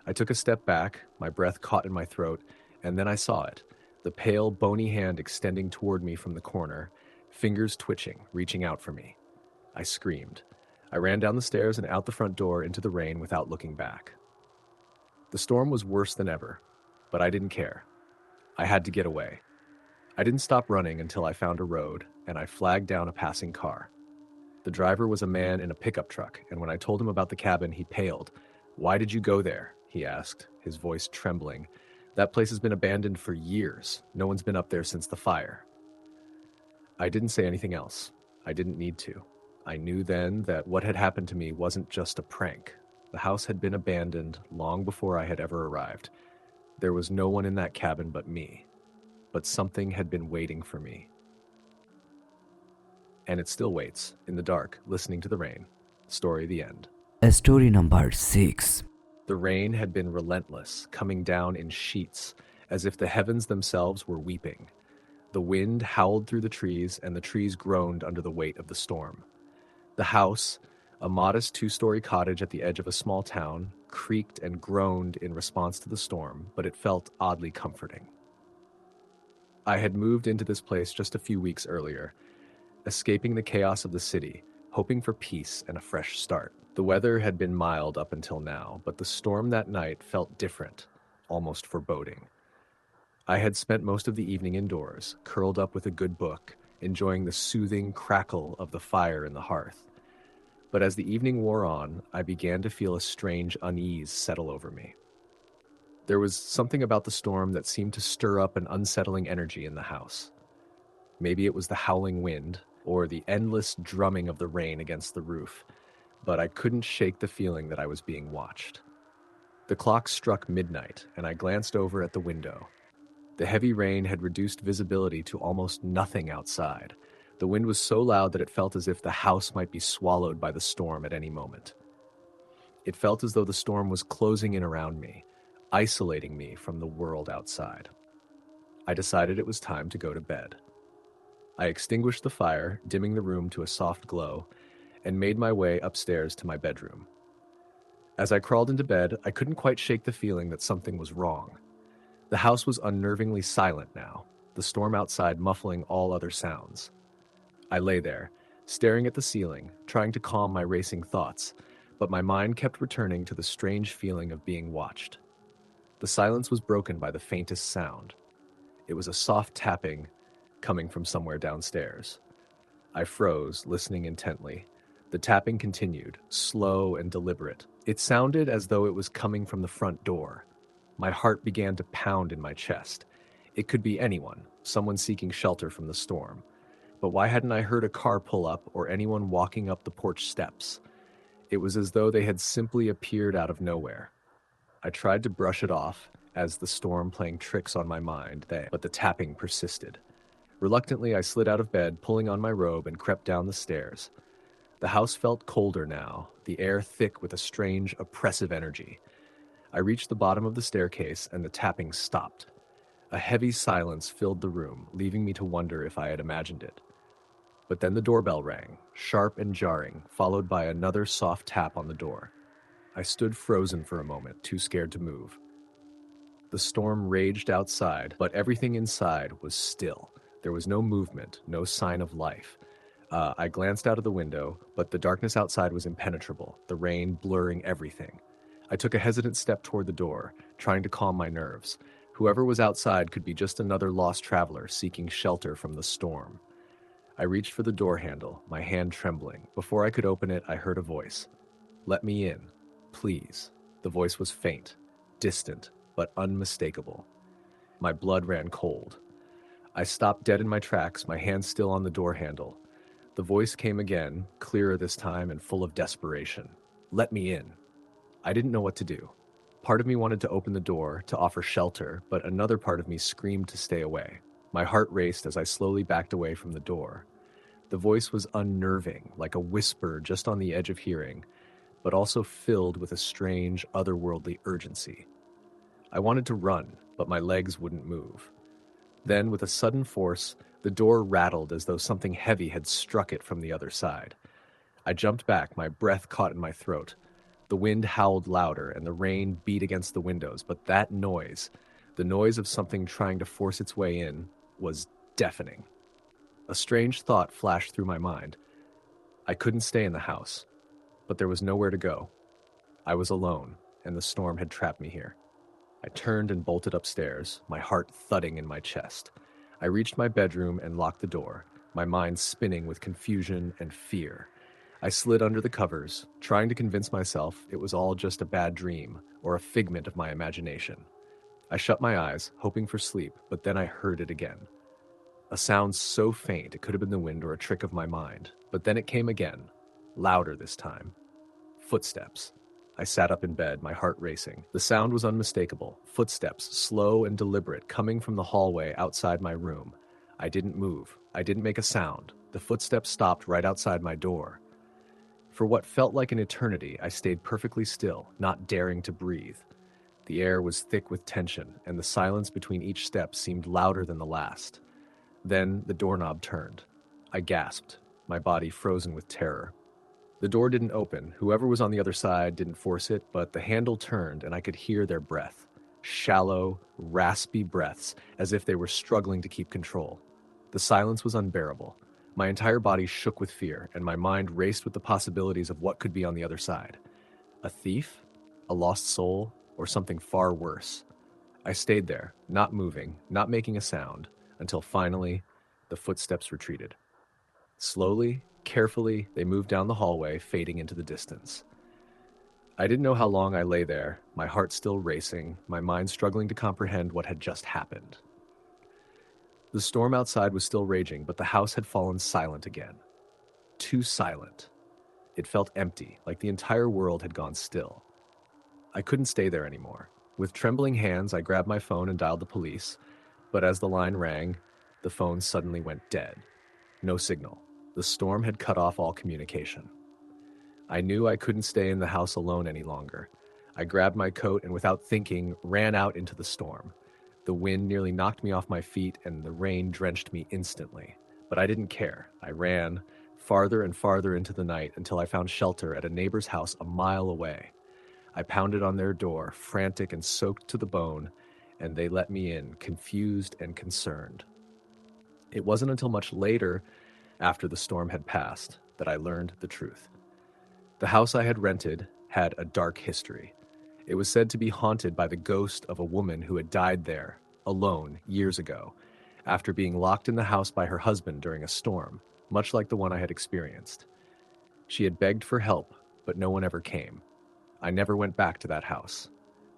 [SPEAKER 2] I took a step back, my breath caught in my throat, and then I saw it, the pale, bony hand extending toward me from the corner, fingers twitching, reaching out for me. I screamed. I ran down the stairs and out the front door into the rain without looking back. The storm was worse than ever, but I didn't care. I had to get away. I didn't stop running until I found a road, and I flagged down a passing car. The driver was a man in a pickup truck, and when I told him about the cabin, he paled. "Why did you go there?" he asked, his voice trembling. "That place has been abandoned for years. No one's been up there since the fire." I didn't say anything else. I didn't need to. I knew then that what had happened to me wasn't just a prank. The house had been abandoned long before I had ever arrived. There was no one in that cabin but me. But something had been waiting for me. And it still waits, in the dark, listening to the rain. Story the end.
[SPEAKER 1] Story number 6.
[SPEAKER 2] The rain had been relentless, coming down in sheets, as if the heavens themselves were weeping. The wind howled through the trees, and the trees groaned under the weight of the storm. The house, a modest 2-story cottage at the edge of a small town, creaked and groaned in response to the storm, but it felt oddly comforting. I had moved into this place just a few weeks earlier, escaping the chaos of the city, hoping for peace and a fresh start. The weather had been mild up until now, but the storm that night felt different, almost foreboding. I had spent most of the evening indoors, curled up with a good book, enjoying the soothing crackle of the fire in the hearth. But as the evening wore on, I began to feel a strange unease settle over me. There was something about the storm that seemed to stir up an unsettling energy in the house. Maybe it was the howling wind, or the endless drumming of the rain against the roof, but I couldn't shake the feeling that I was being watched. The clock struck midnight, and I glanced over at the window. The heavy rain had reduced visibility to almost nothing outside. The wind was so loud that it felt as if the house might be swallowed by the storm at any moment. It felt as though the storm was closing in around me, isolating me from the world outside. I decided it was time to go to bed. I extinguished the fire, dimming the room to a soft glow, and made my way upstairs to my bedroom. As I crawled into bed, I couldn't quite shake the feeling that something was wrong. The house was unnervingly silent now, the storm outside muffling all other sounds. I lay there, staring at the ceiling, trying to calm my racing thoughts, but my mind kept returning to the strange feeling of being watched. The silence was broken by the faintest sound. It was a soft tapping coming from somewhere downstairs. I froze, listening intently. The tapping continued, slow and deliberate. It sounded as though it was coming from the front door. My heart began to pound in my chest. It could be anyone, someone seeking shelter from the storm. But why hadn't I heard a car pull up or anyone walking up the porch steps? It was as though they had simply appeared out of nowhere. I tried to brush it off as the storm playing tricks on my mind, but the tapping persisted. Reluctantly, I slid out of bed, pulling on my robe, and crept down the stairs. The house felt colder now, the air thick with a strange, oppressive energy. I reached the bottom of the staircase, and the tapping stopped. A heavy silence filled the room, leaving me to wonder if I had imagined it. But then the doorbell rang, sharp and jarring, followed by another soft tap on the door. I stood frozen for a moment, too scared to move. The storm raged outside, but everything inside was still. There was no movement, no sign of life. I glanced out of the window, but the darkness outside was impenetrable, the rain blurring everything. I took a hesitant step toward the door, trying to calm my nerves. Whoever was outside could be just another lost traveler seeking shelter from the storm. I reached for the door handle, my hand trembling. Before I could open it, I heard a voice. "Let me in, please." The voice was faint, distant, but unmistakable. My blood ran cold. I stopped dead in my tracks, my hand still on the door handle. The voice came again, clearer this time and full of desperation. "Let me in." I didn't know what to do. Part of me wanted to open the door, to offer shelter, but another part of me screamed to stay away. My heart raced as I slowly backed away from the door. The voice was unnerving, like a whisper just on the edge of hearing, but also filled with a strange, otherworldly urgency. I wanted to run, but my legs wouldn't move. Then, with a sudden force, the door rattled as though something heavy had struck it from the other side. I jumped back, my breath caught in my throat. The wind howled louder and the rain beat against the windows, but that noise, the noise of something trying to force its way in, was deafening. A strange thought flashed through my mind. I couldn't stay in the house, but there was nowhere to go. I was alone, and the storm had trapped me here. I turned and bolted upstairs, my heart thudding in my chest. I reached my bedroom and locked the door, my mind spinning with confusion and fear. I slid under the covers, trying to convince myself it was all just a bad dream or a figment of my imagination. I shut my eyes, hoping for sleep, but then I heard it again. A sound so faint it could have been the wind or a trick of my mind, but then it came again, louder this time. Footsteps. I sat up in bed, my heart racing. The sound was unmistakable. Footsteps, slow and deliberate, coming from the hallway outside my room. I didn't move. I didn't make a sound. The footsteps stopped right outside my door. For what felt like an eternity, I stayed perfectly still, not daring to breathe. The air was thick with tension, and the silence between each step seemed louder than the last. Then the doorknob turned. I gasped, my body frozen with terror. The door didn't open. Whoever was on the other side didn't force it, but the handle turned and I could hear their breath. Shallow, raspy breaths, as if they were struggling to keep control. The silence was unbearable. My entire body shook with fear, and my mind raced with the possibilities of what could be on the other side. A thief? A lost soul? Or something far worse? I stayed there, not moving, not making a sound, until finally, the footsteps retreated. Slowly, carefully, they moved down the hallway, fading into the distance. I didn't know how long I lay there, my heart still racing, my mind struggling to comprehend what had just happened. The storm outside was still raging, but the house had fallen silent again. Too silent. It felt empty, like the entire world had gone still. I couldn't stay there anymore. With trembling hands, I grabbed my phone and dialed the police, but as the line rang, the phone suddenly went dead. No signal. The storm had cut off all communication. I knew I couldn't stay in the house alone any longer. I grabbed my coat and without thinking, ran out into the storm. The wind nearly knocked me off my feet and the rain drenched me instantly. But I didn't care. I ran farther and farther into the night until I found shelter at a neighbor's house a mile away. I pounded on their door, frantic and soaked to the bone, and they let me in, confused and concerned. It wasn't until much later, after the storm had passed, that I learned the truth. The house I had rented had a dark history. It was said to be haunted by the ghost of a woman who had died there, alone, years ago, after being locked in the house by her husband during a storm, much like the one I had experienced. She had begged for help, but no one ever came. I never went back to that house.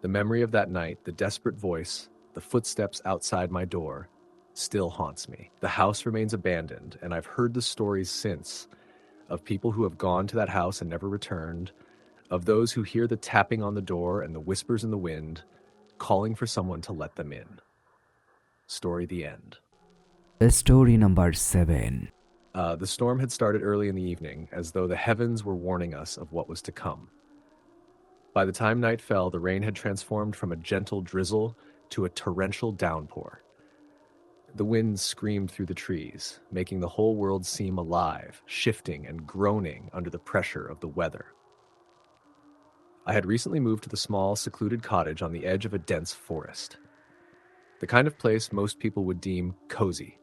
[SPEAKER 2] The memory of that night, the desperate voice, the footsteps outside my door, still haunts me. The house remains abandoned, and I've heard the stories since of people who have gone to that house and never returned, of those who hear the tapping on the door and the whispers in the wind, calling for someone to let them in. Story the end.
[SPEAKER 1] Story number 7.
[SPEAKER 2] The storm had started early in the evening, as though the heavens were warning us of what was to come. By the time night fell, the rain had transformed from a gentle drizzle to a torrential downpour. The wind screamed through the trees, making the whole world seem alive, shifting and groaning under the pressure of the weather. I had recently moved to the small, secluded cottage on the edge of a dense forest. The kind of place most people would deem cozy,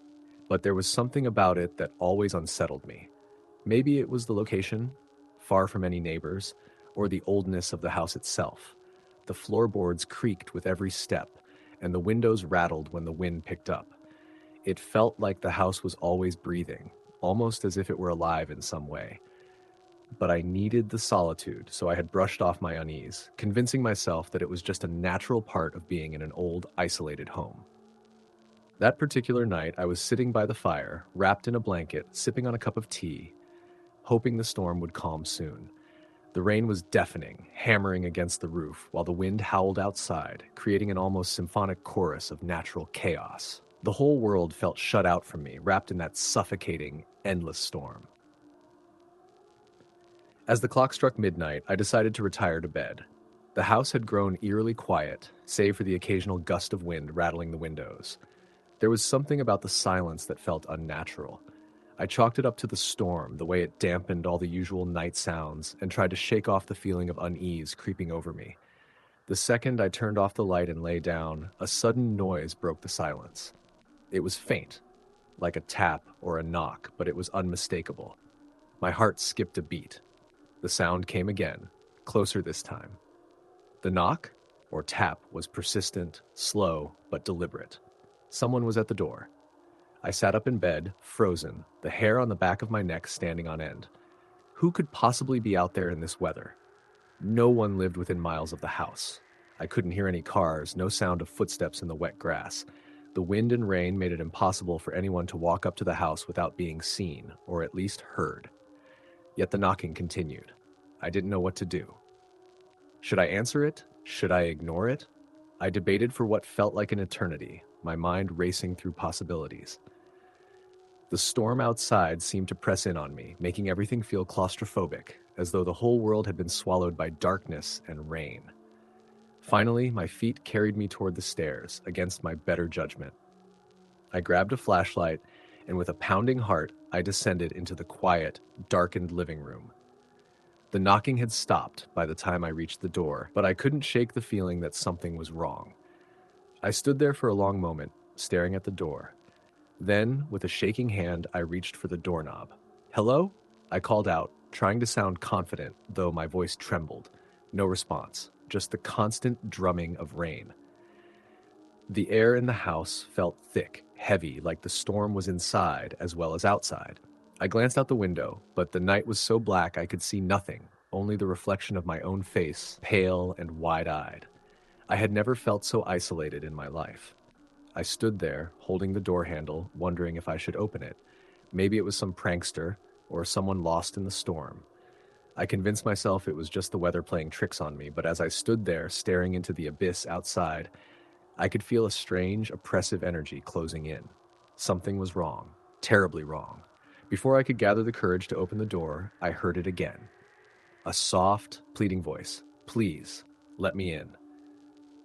[SPEAKER 2] but there was something about it that always unsettled me. Maybe it was the location, far from any neighbors, or the oldness of the house itself. The floorboards creaked with every step, and the windows rattled when the wind picked up. It felt like the house was always breathing, almost as if it were alive in some way. But I needed the solitude, so I had brushed off my unease, convincing myself that it was just a natural part of being in an old, isolated home. That particular night, I was sitting by the fire, wrapped in a blanket, sipping on a cup of tea, hoping the storm would calm soon. The rain was deafening, hammering against the roof, while the wind howled outside, creating an almost symphonic chorus of natural chaos. The whole world felt shut out from me, wrapped in that suffocating, endless storm. As the clock struck midnight, I decided to retire to bed. The house had grown eerily quiet, save for the occasional gust of wind rattling the windows. There was something about the silence that felt unnatural. I chalked it up to the storm, the way it dampened all the usual night sounds, and tried to shake off the feeling of unease creeping over me. The second I turned off the light and lay down, a sudden noise broke the silence. It was faint, like a tap or a knock, but it was unmistakable. My heart skipped a beat. The sound came again, closer this time. The knock, or tap, was persistent, slow, but deliberate. Someone was at the door. I sat up in bed, frozen, the hair on the back of my neck standing on end. Who could possibly be out there in this weather? No one lived within miles of the house. I couldn't hear any cars, no sound of footsteps in the wet grass. The wind and rain made it impossible for anyone to walk up to the house without being seen, or at least heard. Yet the knocking continued. I didn't know what to do. Should I answer it? Should I ignore it? I debated for what felt like an eternity, my mind racing through possibilities. The storm outside seemed to press in on me, making everything feel claustrophobic, as though the whole world had been swallowed by darkness and rain. Finally, my feet carried me toward the stairs, against my better judgment. I grabbed a flashlight, and with a pounding heart, I descended into the quiet, darkened living room. The knocking had stopped by the time I reached the door, but I couldn't shake the feeling that something was wrong. I stood there for a long moment, staring at the door. Then, with a shaking hand, I reached for the doorknob. "Hello?" I called out, trying to sound confident, though my voice trembled. No response, just the constant drumming of rain. The air in the house felt thick, heavy, like the storm was inside as well as outside. I glanced out the window, but the night was so black I could see nothing, only the reflection of my own face, pale and wide-eyed. I had never felt so isolated in my life. I stood there, holding the door handle, wondering if I should open it. Maybe it was some prankster, or someone lost in the storm. I convinced myself it was just the weather playing tricks on me, but as I stood there, staring into the abyss outside, I could feel a strange, oppressive energy closing in. Something was wrong, terribly wrong. Before I could gather the courage to open the door, I heard it again. A soft, pleading voice. "Please, let me in."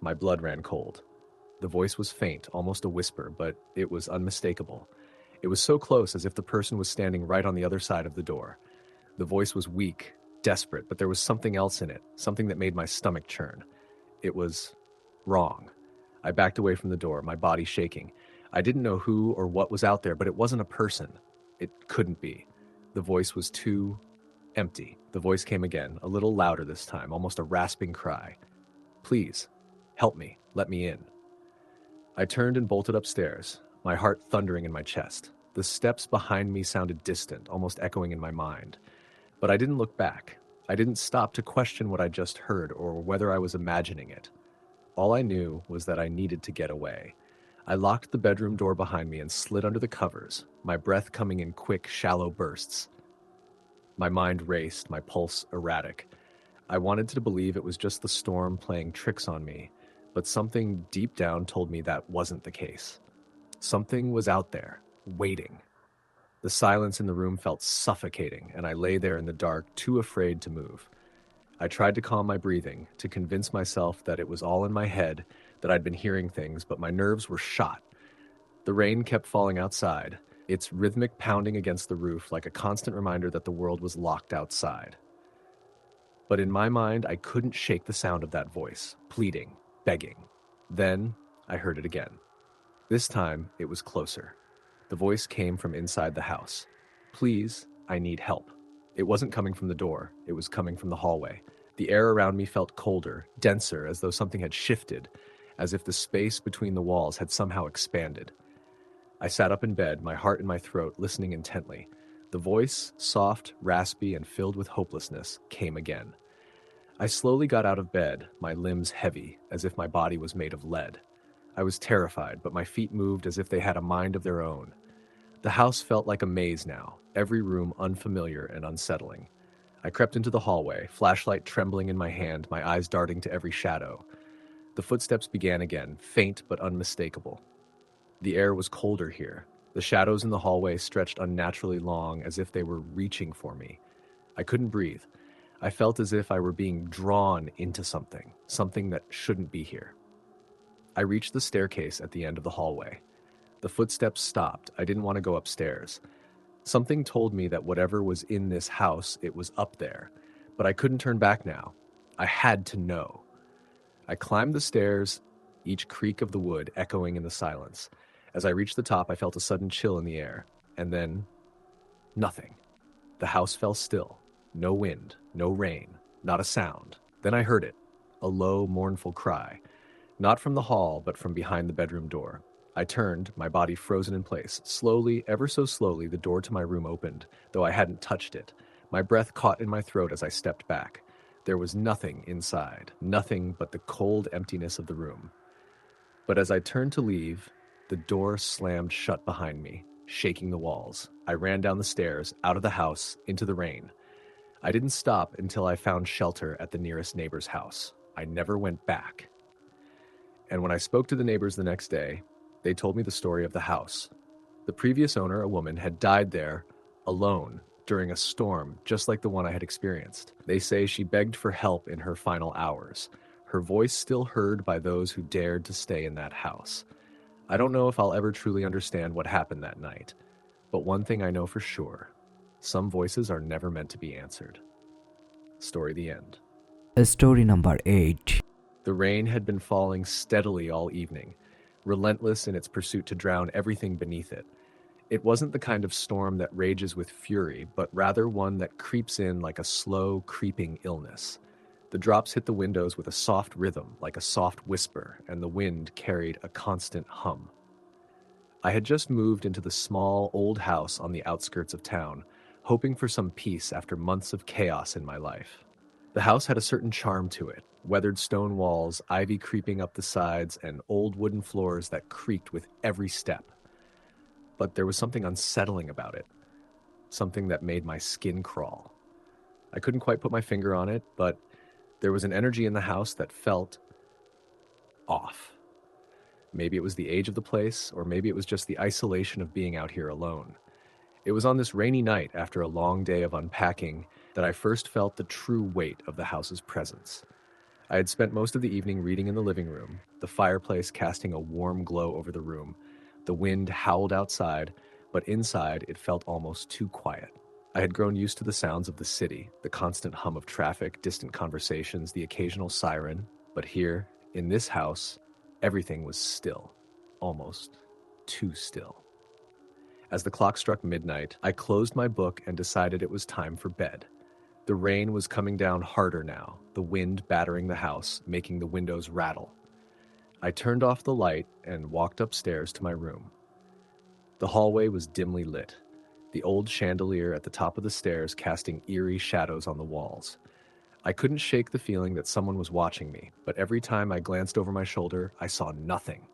[SPEAKER 2] My blood ran cold. The voice was faint, almost a whisper, but it was unmistakable. It was so close as if the person was standing right on the other side of the door. The voice was weak, desperate, but there was something else in it, something that made my stomach churn. It was wrong. I backed away from the door, my body shaking. I didn't know who or what was out there, but it wasn't a person. It couldn't be. The voice was too empty. The voice came again, a little louder this time, almost a rasping cry. "Please, help me, let me in." I turned and bolted upstairs, my heart thundering in my chest. The steps behind me sounded distant, almost echoing in my mind. But I didn't look back. I didn't stop to question what I just heard or whether I was imagining it. All I knew was that I needed to get away. I locked the bedroom door behind me and slid under the covers, my breath coming in quick, shallow bursts. My mind raced, my pulse erratic. I wanted to believe it was just the storm playing tricks on me, but something deep down told me that wasn't the case. Something was out there, waiting. The silence in the room felt suffocating, and I lay there in the dark, too afraid to move. I tried to calm my breathing, to convince myself that it was all in my head, that I'd been hearing things, but my nerves were shot. The rain kept falling outside, its rhythmic pounding against the roof like a constant reminder that the world was locked outside. But in my mind, I couldn't shake the sound of that voice, pleading, begging. Then I heard it again. This time, it was closer. The voice came from inside the house. "Please, I need help." It wasn't coming from the door, it was coming from the hallway. The air around me felt colder, denser, as though something had shifted, as if the space between the walls had somehow expanded. I sat up in bed, my heart in my throat, listening intently. The voice, soft, raspy, and filled with hopelessness, came again. I slowly got out of bed, my limbs heavy, as if my body was made of lead. I was terrified, but my feet moved as if they had a mind of their own. The house felt like a maze now, every room unfamiliar and unsettling. I crept into the hallway, flashlight trembling in my hand, my eyes darting to every shadow. The footsteps began again, faint but unmistakable. The air was colder here. The shadows in the hallway stretched unnaturally long, as if they were reaching for me. I couldn't breathe. I felt as if I were being drawn into something that shouldn't be here. I reached the staircase at the end of the hallway. The footsteps stopped. I didn't want to go upstairs. Something told me that whatever was in this house, it was up there. But I couldn't turn back now. I had to know. I climbed the stairs, each creak of the wood echoing in the silence. As I reached the top, I felt a sudden chill in the air. And then, nothing. The house fell still. No wind, no rain, not a sound. Then I heard it, a low, mournful cry. Not from the hall, but from behind the bedroom door. I turned, my body frozen in place. Slowly, ever so slowly, the door to my room opened, though I hadn't touched it. My breath caught in my throat as I stepped back. There was nothing inside, nothing but the cold emptiness of the room. But as I turned to leave, the door slammed shut behind me, shaking the walls. I ran down the stairs, out of the house, into the rain. I didn't stop until I found shelter at the nearest neighbor's house. I never went back. And when I spoke to the neighbors the next day, they told me the story of the house. The previous owner, a woman, had died there alone during a storm just like the one I had experienced. They say she begged for help in her final hours, her voice still heard by those who dared to stay in that house. I don't know if I'll ever truly understand what happened that night, but one thing I know for sure, some voices are never meant to be answered. Story the end.
[SPEAKER 1] Story number 8.
[SPEAKER 2] The rain had been falling steadily all evening, relentless in its pursuit to drown everything beneath it. It wasn't the kind of storm that rages with fury, but rather one that creeps in like a slow, creeping illness. The drops hit the windows with a soft rhythm, like a soft whisper, and the wind carried a constant hum. I had just moved into the small, old house on the outskirts of town, hoping for some peace after months of chaos in my life. The house had a certain charm to it, weathered stone walls, ivy creeping up the sides, and old wooden floors that creaked with every step. But there was something unsettling about it, something that made my skin crawl. I couldn't quite put my finger on it, but there was an energy in the house that felt off. Maybe it was the age of the place, or maybe it was just the isolation of being out here alone. It was on this rainy night after a long day of unpacking that I first felt the true weight of the house's presence. I had spent most of the evening reading in the living room, the fireplace casting a warm glow over the room. The wind howled outside, but inside it felt almost too quiet. I had grown used to the sounds of the city, the constant hum of traffic, distant conversations, the occasional siren. But here, in this house, everything was still, almost too still. As the clock struck midnight, I closed my book and decided it was time for bed. The rain was coming down harder now, the wind battering the house, making the windows rattle. I turned off the light and walked upstairs to my room. The hallway was dimly lit, the old chandelier at the top of the stairs casting eerie shadows on the walls. I couldn't shake the feeling that someone was watching me, but every time I glanced over my shoulder, I saw nothing.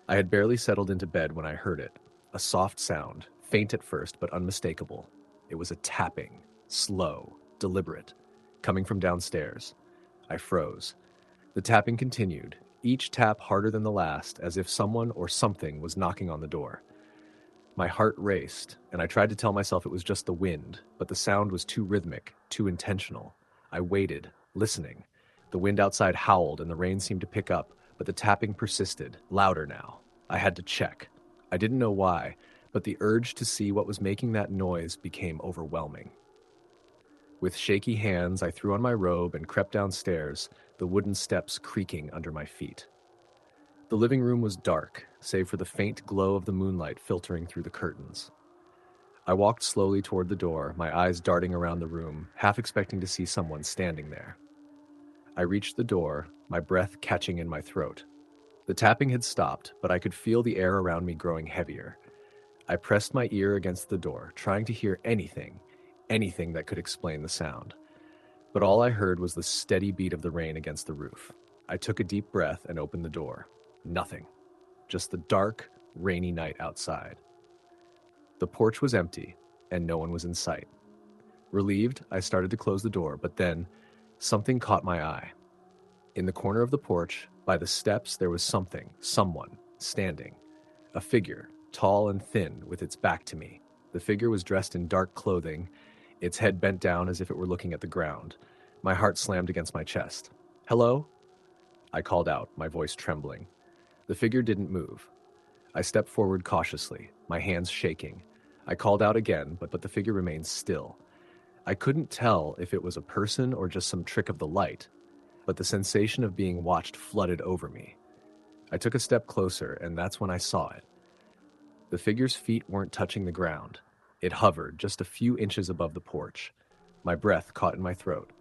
[SPEAKER 2] I had barely settled into bed when I heard it. A soft sound, faint at first but unmistakable. It was a tapping, slow, deliberate, coming from downstairs. I froze. The tapping continued, each tap harder than the last, as if someone or something was knocking on the door. My heart raced, and I tried to tell myself it was just the wind, but the sound was too rhythmic, too intentional. I waited, listening. The wind outside howled and the rain seemed to pick up, but the tapping persisted, louder now. I had to check. I didn't know why, but the urge to see what was making that noise became overwhelming. With shaky hands, I threw on my robe and crept downstairs, the wooden steps creaking under my feet. The living room was dark, save for the faint glow of the moonlight filtering through the curtains. I walked slowly toward the door, my eyes darting around the room, half expecting to see someone standing there. I reached the door, my breath catching in my throat. The tapping had stopped, but I could feel the air around me growing heavier. I pressed my ear against the door, trying to hear anything that could explain the sound. But all I heard was the steady beat of the rain against the roof. I took a deep breath and opened the door. Nothing. Just the dark, rainy night outside. The porch was empty, and no one was in sight. Relieved, I started to close the door, but then something caught my eye. In the corner of the porch, by the steps, there was someone, standing. A figure, tall and thin, with its back to me. The figure was dressed in dark clothing, its head bent down as if it were looking at the ground. My heart slammed against my chest. "Hello?" I called out, my voice trembling. The figure didn't move. I stepped forward cautiously, my hands shaking. I called out again, but the figure remained still. I couldn't tell if it was a person or just some trick of the light, but the sensation of being watched flooded over me. I took a step closer, and that's when I saw it. The figure's feet weren't touching the ground. It hovered just a few inches above the porch. My breath caught in my throat.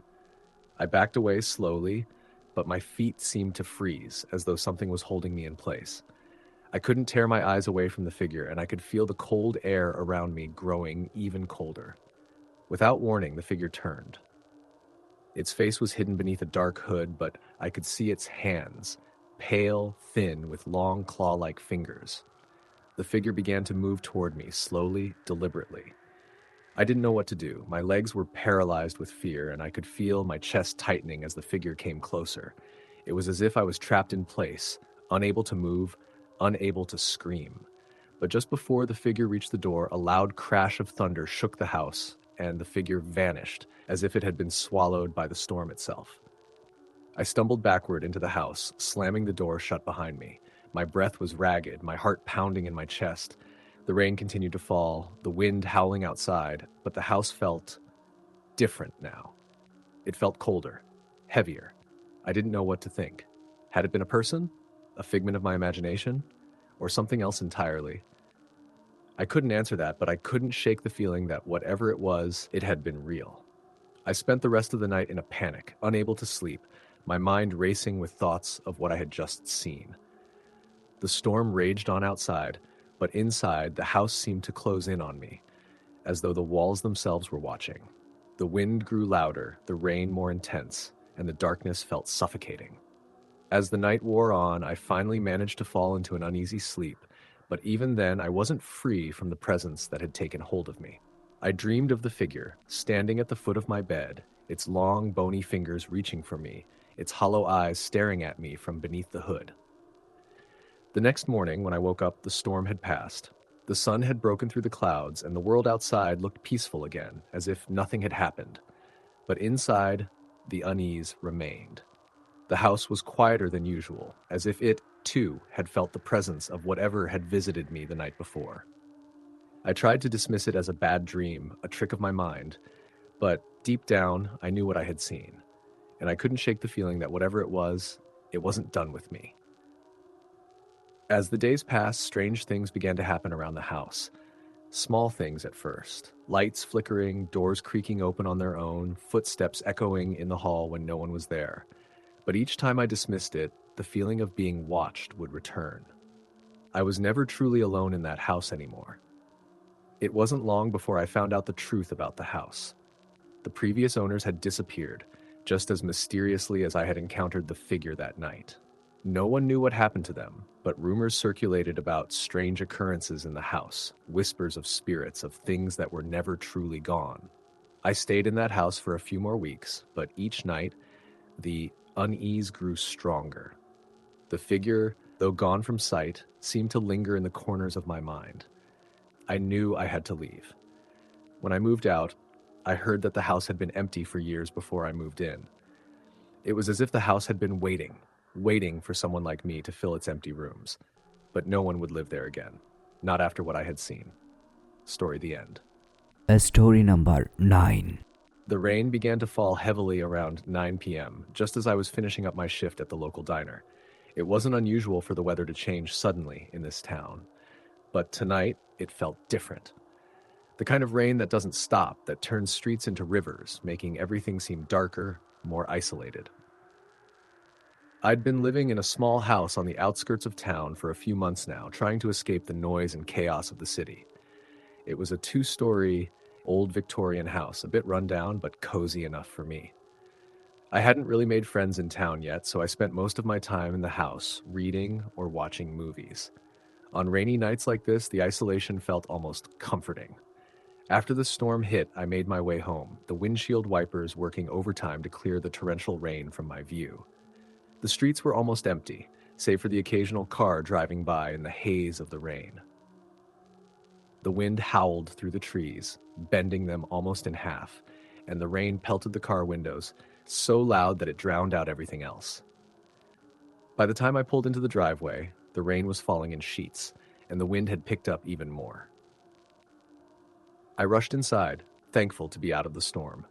[SPEAKER 2] I backed away slowly, but my feet seemed to freeze, as though something was holding me in place. I couldn't tear my eyes away from the figure, and I could feel the cold air around me growing even colder. Without warning, the figure turned. Its face was hidden beneath a dark hood, but I could see its hands, pale, thin, with long claw-like fingers. The figure began to move toward me, slowly, deliberately. I didn't know what to do. My legs were paralyzed with fear, and I could feel my chest tightening as the figure came closer. It was as if I was trapped in place, unable to move, unable to scream. But just before the figure reached the door, a loud crash of thunder shook the house, and the figure vanished, as if it had been swallowed by the storm itself. I stumbled backward into the house, slamming the door shut behind me. My breath was ragged, my heart pounding in my chest. The rain continued to fall, the wind howling outside, but the house felt different now. It felt colder, heavier. I didn't know what to think. Had it been a person? A figment of my imagination? Or something else entirely? I couldn't answer that, but I couldn't shake the feeling that whatever it was, it had been real. I spent the rest of the night in a panic, unable to sleep, my mind racing with thoughts of what I had just seen. The storm raged on outside, but inside, the house seemed to close in on me, as though the walls themselves were watching. The wind grew louder, the rain more intense, and the darkness felt suffocating. As the night wore on, I finally managed to fall into an uneasy sleep, but even then I wasn't free from the presence that had taken hold of me. I dreamed of the figure, standing at the foot of my bed, its long, bony fingers reaching for me, its hollow eyes staring at me from beneath the hood. The next morning, when I woke up, the storm had passed. The sun had broken through the clouds, and the world outside looked peaceful again, as if nothing had happened. But inside, the unease remained. The house was quieter than usual, as if it, too, had felt the presence of whatever had visited me the night before. I tried to dismiss it as a bad dream, a trick of my mind, but deep down, I knew what I had seen, and I couldn't shake the feeling that whatever it wasn't done with me. As the days passed, strange things began to happen around the house. Small things at first. Lights flickering, doors creaking open on their own, footsteps echoing in the hall when no one was there. But each time I dismissed it, the feeling of being watched would return. I was never truly alone in that house anymore. It wasn't long before I found out the truth about the house. The previous owners had disappeared, just as mysteriously as I had encountered the figure that night. No one knew what happened to them, but rumors circulated about strange occurrences in the house, whispers of spirits, of things that were never truly gone. I stayed in that house for a few more weeks, but each night, the unease grew stronger. The figure, though gone from sight, seemed to linger in the corners of my mind. I knew I had to leave. When I moved out, I heard that the house had been empty for years before I moved in. It was as if the house had been waiting for someone like me to fill its empty rooms. But no one would live there again. Not after what I had seen. Story the end.
[SPEAKER 1] Story number 9.
[SPEAKER 2] The rain began to fall heavily around 9 p.m., just as I was finishing up my shift at the local diner. It wasn't unusual for the weather to change suddenly in this town. But tonight, it felt different. The kind of rain that doesn't stop, that turns streets into rivers, making everything seem darker, more isolated. I'd been living in a small house on the outskirts of town for a few months now, trying to escape the noise and chaos of the city. It was a two-story old Victorian house, a bit rundown but cozy enough for me. I hadn't really made friends in town yet, so I spent most of my time in the house, reading or watching movies. On rainy nights like this, the isolation felt almost comforting. After the storm hit, I made my way home, the windshield wipers working overtime to clear the torrential rain from my view. The streets were almost empty, save for the occasional car driving by in the haze of the rain. The wind howled through the trees, bending them almost in half, and the rain pelted the car windows so loud that it drowned out everything else. By the time I pulled into the driveway, the rain was falling in sheets, and the wind had picked up even more. I rushed inside, thankful to be out of the storm.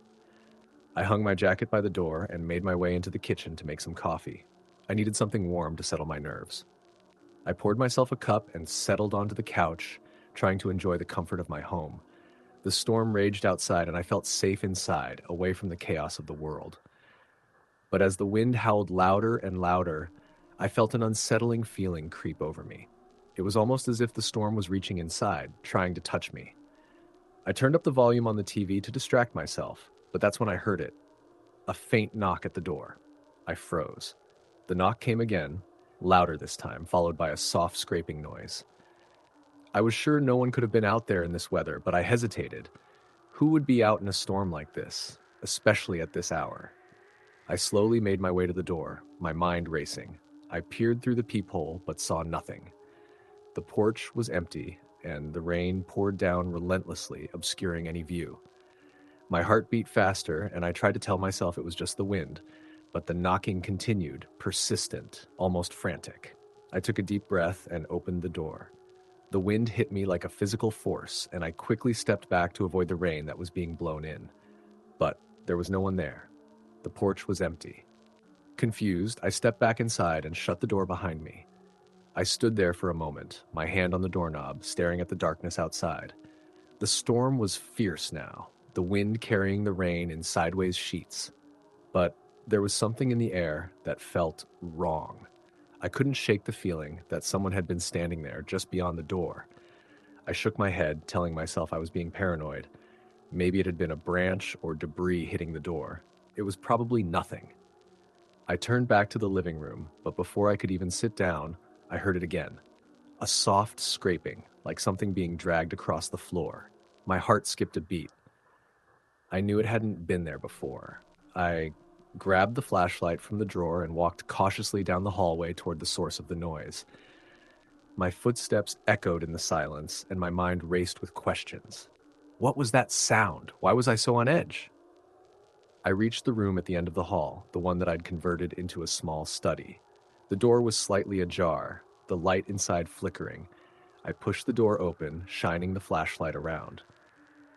[SPEAKER 2] I hung my jacket by the door and made my way into the kitchen to make some coffee. I needed something warm to settle my nerves. I poured myself a cup and settled onto the couch, trying to enjoy the comfort of my home. The storm raged outside, and I felt safe inside, away from the chaos of the world. But as the wind howled louder and louder, I felt an unsettling feeling creep over me. It was almost as if the storm was reaching inside, trying to touch me. I turned up the volume on the TV to distract myself, but that's when I heard it. A faint knock at the door. I froze. The knock came again, louder this time, followed by a soft scraping noise. I was sure no one could have been out there in this weather, but I hesitated. Who would be out in a storm like this, especially at this hour? I slowly made my way to the door, my mind racing. I peered through the peephole, but saw nothing. The porch was empty, and the rain poured down relentlessly, obscuring any view. My heart beat faster, and I tried to tell myself it was just the wind, but the knocking continued, persistent, almost frantic. I took a deep breath and opened the door. The wind hit me like a physical force, and I quickly stepped back to avoid the rain that was being blown in. But there was no one there. The porch was empty. Confused, I stepped back inside and shut the door behind me. I stood there for a moment, my hand on the doorknob, staring at the darkness outside. The storm was fierce now, the wind carrying the rain in sideways sheets. But there was something in the air that felt wrong. I couldn't shake the feeling that someone had been standing there just beyond the door. I shook my head, telling myself I was being paranoid. Maybe it had been a branch or debris hitting the door. It was probably nothing. I turned back to the living room, but before I could even sit down, I heard it again. A soft scraping, like something being dragged across the floor. My heart skipped a beat. I knew it hadn't been there before. I grabbed the flashlight from the drawer and walked cautiously down the hallway toward the source of the noise. My footsteps echoed in the silence, and my mind raced with questions. What was that sound? Why was I so on edge? I reached the room at the end of the hall, the one that I'd converted into a small study. The door was slightly ajar, the light inside flickering. I pushed the door open, shining the flashlight around.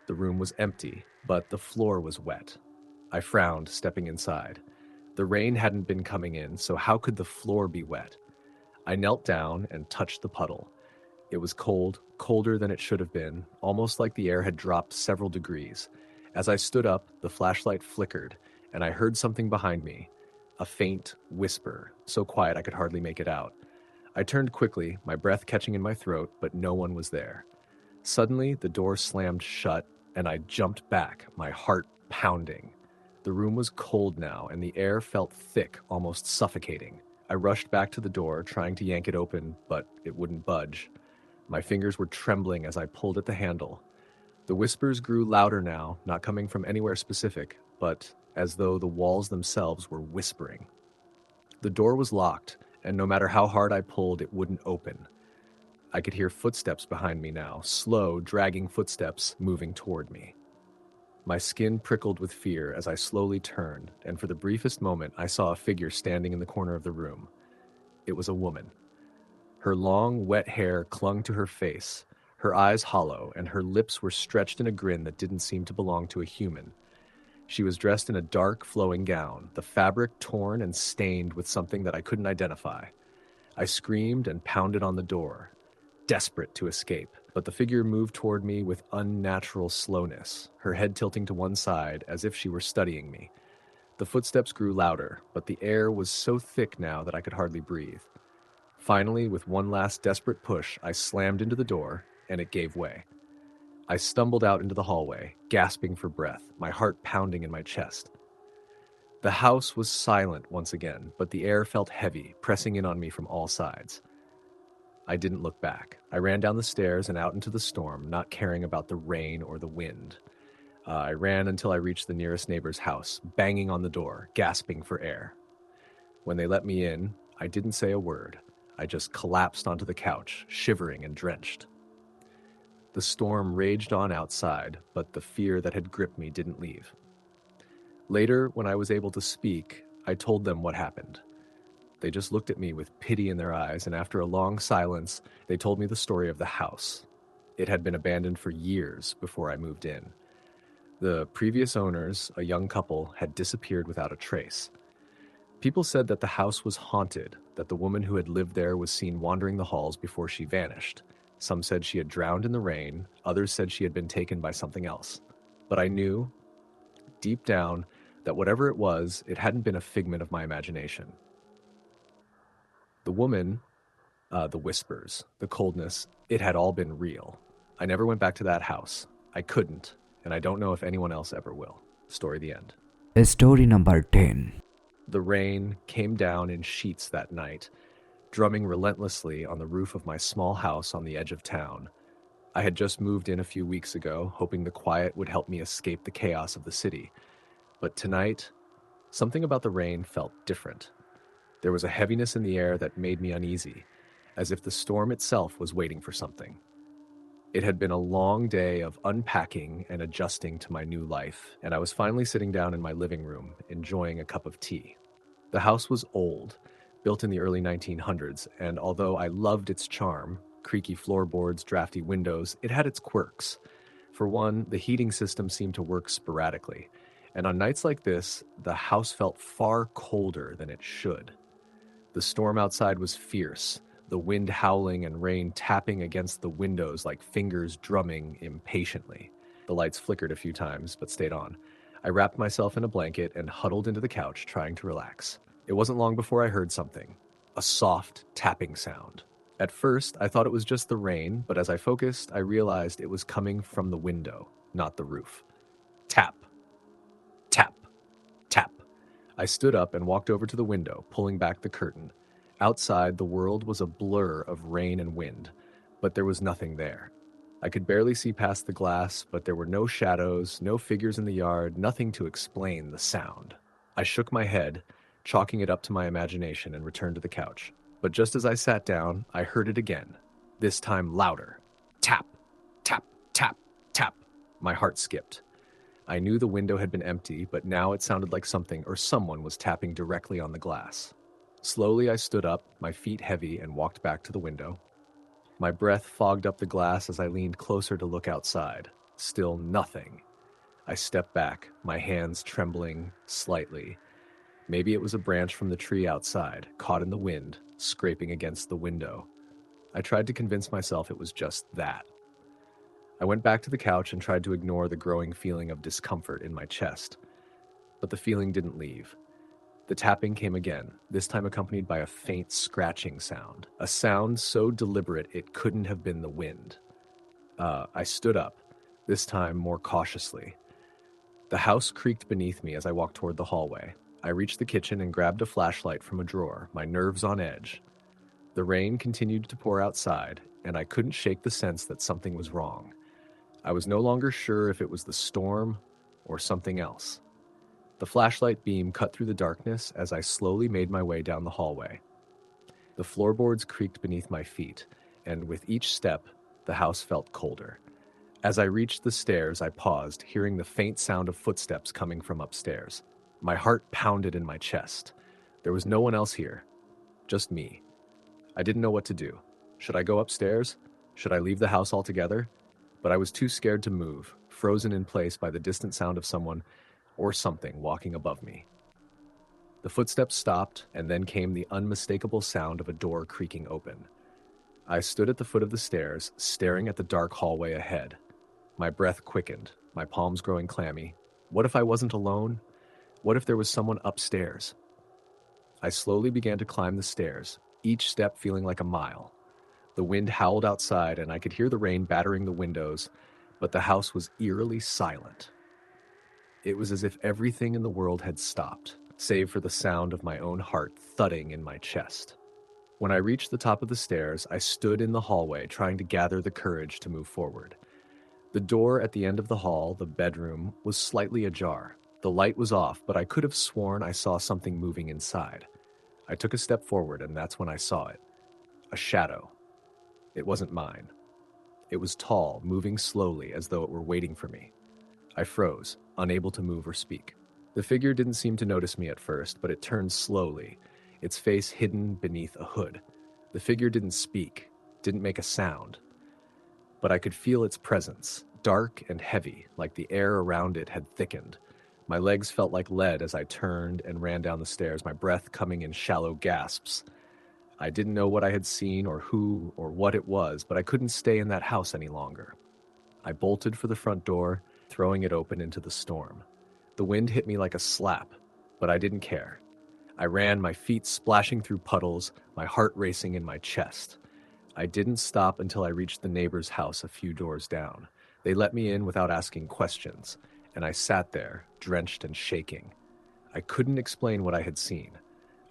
[SPEAKER 2] The room was empty, but the floor was wet. I frowned, stepping inside. The rain hadn't been coming in, so how could the floor be wet? I knelt down and touched the puddle. It was cold, colder than it should have been, almost like the air had dropped several degrees. As I stood up, the flashlight flickered, and I heard something behind me. A faint whisper, so quiet I could hardly make it out. I turned quickly, my breath catching in my throat, but no one was there. Suddenly, the door slammed shut, and I jumped back, my heart pounding. The room was cold now, and the air felt thick, almost suffocating. I rushed back to the door, trying to yank it open, but it wouldn't budge. My fingers were trembling as I pulled at the handle. The whispers grew louder now, not coming from anywhere specific, but as though the walls themselves were whispering. The door was locked, and no matter how hard I pulled, it wouldn't open. I could hear footsteps behind me now, slow, dragging footsteps moving toward me. My skin prickled with fear as I slowly turned, and for the briefest moment I saw a figure standing in the corner of the room. It was a woman. Her long, wet hair clung to her face, her eyes hollow, and her lips were stretched in a grin that didn't seem to belong to a human. She was dressed in a dark, flowing gown, the fabric torn and stained with something that I couldn't identify. I screamed and pounded on the door, desperate to escape, but the figure moved toward me with unnatural slowness, her head tilting to one side as if she were studying me. The footsteps grew louder, but the air was so thick now that I could hardly breathe. Finally, with one last desperate push, I slammed into the door, and it gave way. I stumbled out into the hallway, gasping for breath, my heart pounding in my chest. The house was silent once again, but the air felt heavy, pressing in on me from all sides. I didn't look back. I ran down the stairs and out into the storm, not caring about the rain or the wind. I ran until I reached the nearest neighbor's house, banging on the door, gasping for air. When they let me in, I didn't say a word. I just collapsed onto the couch, shivering and drenched. The storm raged on outside, but the fear that had gripped me didn't leave. Later, when I was able to speak, I told them what happened. They just looked at me with pity in their eyes, and after a long silence, they told me the story of the house. It had been abandoned for years before I moved in. The previous owners, a young couple, had disappeared without a trace. People said that the house was haunted, that the woman who had lived there was seen wandering the halls before she vanished. Some said she had drowned in the rain, others said she had been taken by something else. But I knew, deep down, that whatever it was, it hadn't been a figment of my imagination. The woman, the whispers, the coldness, it had all been real. I never went back to that house. I couldn't, and I don't know if anyone else ever will. Story the end.
[SPEAKER 1] Story number 10.
[SPEAKER 2] The rain came down in sheets that night, drumming relentlessly on the roof of my small house on the edge of town. I had just moved in a few weeks ago, hoping the quiet would help me escape the chaos of the city. But tonight, something about the rain felt different. There was a heaviness in the air that made me uneasy, as if the storm itself was waiting for something. It had been a long day of unpacking and adjusting to my new life, and I was finally sitting down in my living room, enjoying a cup of tea. The house was old, built in the early 1900s, and although I loved its charm, creaky floorboards, drafty windows, it had its quirks. For one, the heating system seemed to work sporadically, and on nights like this, the house felt far colder than it should. The storm outside was fierce, the wind howling and rain tapping against the windows like fingers drumming impatiently. The lights flickered a few times, but stayed on. I wrapped myself in a blanket and huddled into the couch, trying to relax. It wasn't long before I heard something, a soft tapping sound. At first, I thought it was just the rain, but as I focused, I realized it was coming from the window, not the roof. Tap. Tap. Tap. I stood up and walked over to the window, pulling back the curtain. Outside, the world was a blur of rain and wind, but there was nothing there. I could barely see past the glass, but there were no shadows, no figures in the yard, nothing to explain the sound. I shook my head, chalking it up to my imagination, and returned to the couch. But just as I sat down, I heard it again, this time louder. Tap, tap, tap, tap. My heart skipped. I knew the window had been empty, but now it sounded like something or someone was tapping directly on the glass. Slowly, I stood up, my feet heavy, and walked back to the window. My breath fogged up the glass as I leaned closer to look outside. Still nothing. I stepped back, my hands trembling slightly. Maybe it was a branch from the tree outside, caught in the wind, scraping against the window. I tried to convince myself it was just that. I went back to the couch and tried to ignore the growing feeling of discomfort in my chest. But the feeling didn't leave. The tapping came again, this time accompanied by a faint scratching sound. A sound so deliberate it couldn't have been the wind. I stood up, this time more cautiously. The house creaked beneath me as I walked toward the hallway. I reached the kitchen and grabbed a flashlight from a drawer, my nerves on edge. The rain continued to pour outside, and I couldn't shake the sense that something was wrong. I was no longer sure if it was the storm or something else. The flashlight beam cut through the darkness as I slowly made my way down the hallway. The floorboards creaked beneath my feet, and with each step, the house felt colder. As I reached the stairs, I paused, hearing the faint sound of footsteps coming from upstairs. My heart pounded in my chest. There was no one else here, just me. I didn't know what to do. Should I go upstairs? Should I leave the house altogether? But I was too scared to move, frozen in place by the distant sound of someone or something walking above me. The footsteps stopped, and then came the unmistakable sound of a door creaking open. I stood at the foot of the stairs, staring at the dark hallway ahead. My breath quickened, my palms growing clammy. What if I wasn't alone? What if there was someone upstairs? I slowly began to climb the stairs, each step feeling like a mile. The wind howled outside, and I could hear the rain battering the windows, but the house was eerily silent. It was as if everything in the world had stopped, save for the sound of my own heart thudding in my chest. When I reached the top of the stairs, I stood in the hallway trying to gather the courage to move forward. The door at the end of the hall, the bedroom, was slightly ajar. The light was off, but I could have sworn I saw something moving inside. I took a step forward, and that's when I saw it. A shadow. It wasn't mine. It was tall, moving slowly as though it were waiting for me. I froze, unable to move or speak. The figure didn't seem to notice me at first, but it turned slowly, its face hidden beneath a hood. The figure didn't speak, didn't make a sound, but I could feel its presence, dark and heavy, like the air around it had thickened. My legs felt like lead as I turned and ran down the stairs, my breath coming in shallow gasps. I didn't know what I had seen or who or what it was, but I couldn't stay in that house any longer. I bolted for the front door, throwing it open into the storm. The wind hit me like a slap, but I didn't care. I ran, my feet splashing through puddles, my heart racing in my chest. I didn't stop until I reached the neighbor's house a few doors down. They let me in without asking questions, and I sat there, drenched and shaking. I couldn't explain what I had seen.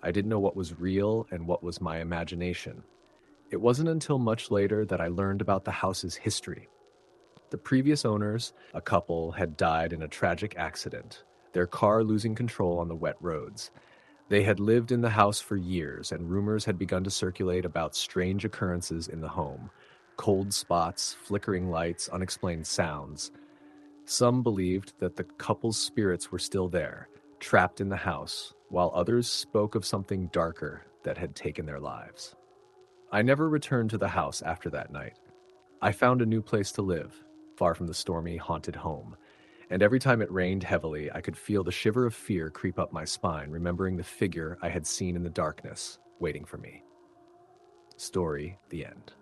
[SPEAKER 2] I didn't know what was real and what was my imagination. It wasn't until much later that I learned about the house's history. The previous owners, a couple, had died in a tragic accident, their car losing control on the wet roads. They had lived in the house for years, and rumors had begun to circulate about strange occurrences in the home. Cold spots, flickering lights, unexplained sounds. Some believed that the couple's spirits were still there, trapped in the house, while others spoke of something darker that had taken their lives. I never returned to the house after that night. I found a new place to live, far from the stormy, haunted home. And every time it rained heavily, I could feel the shiver of fear creep up my spine, remembering the figure I had seen in the darkness, waiting for me. Story, the end.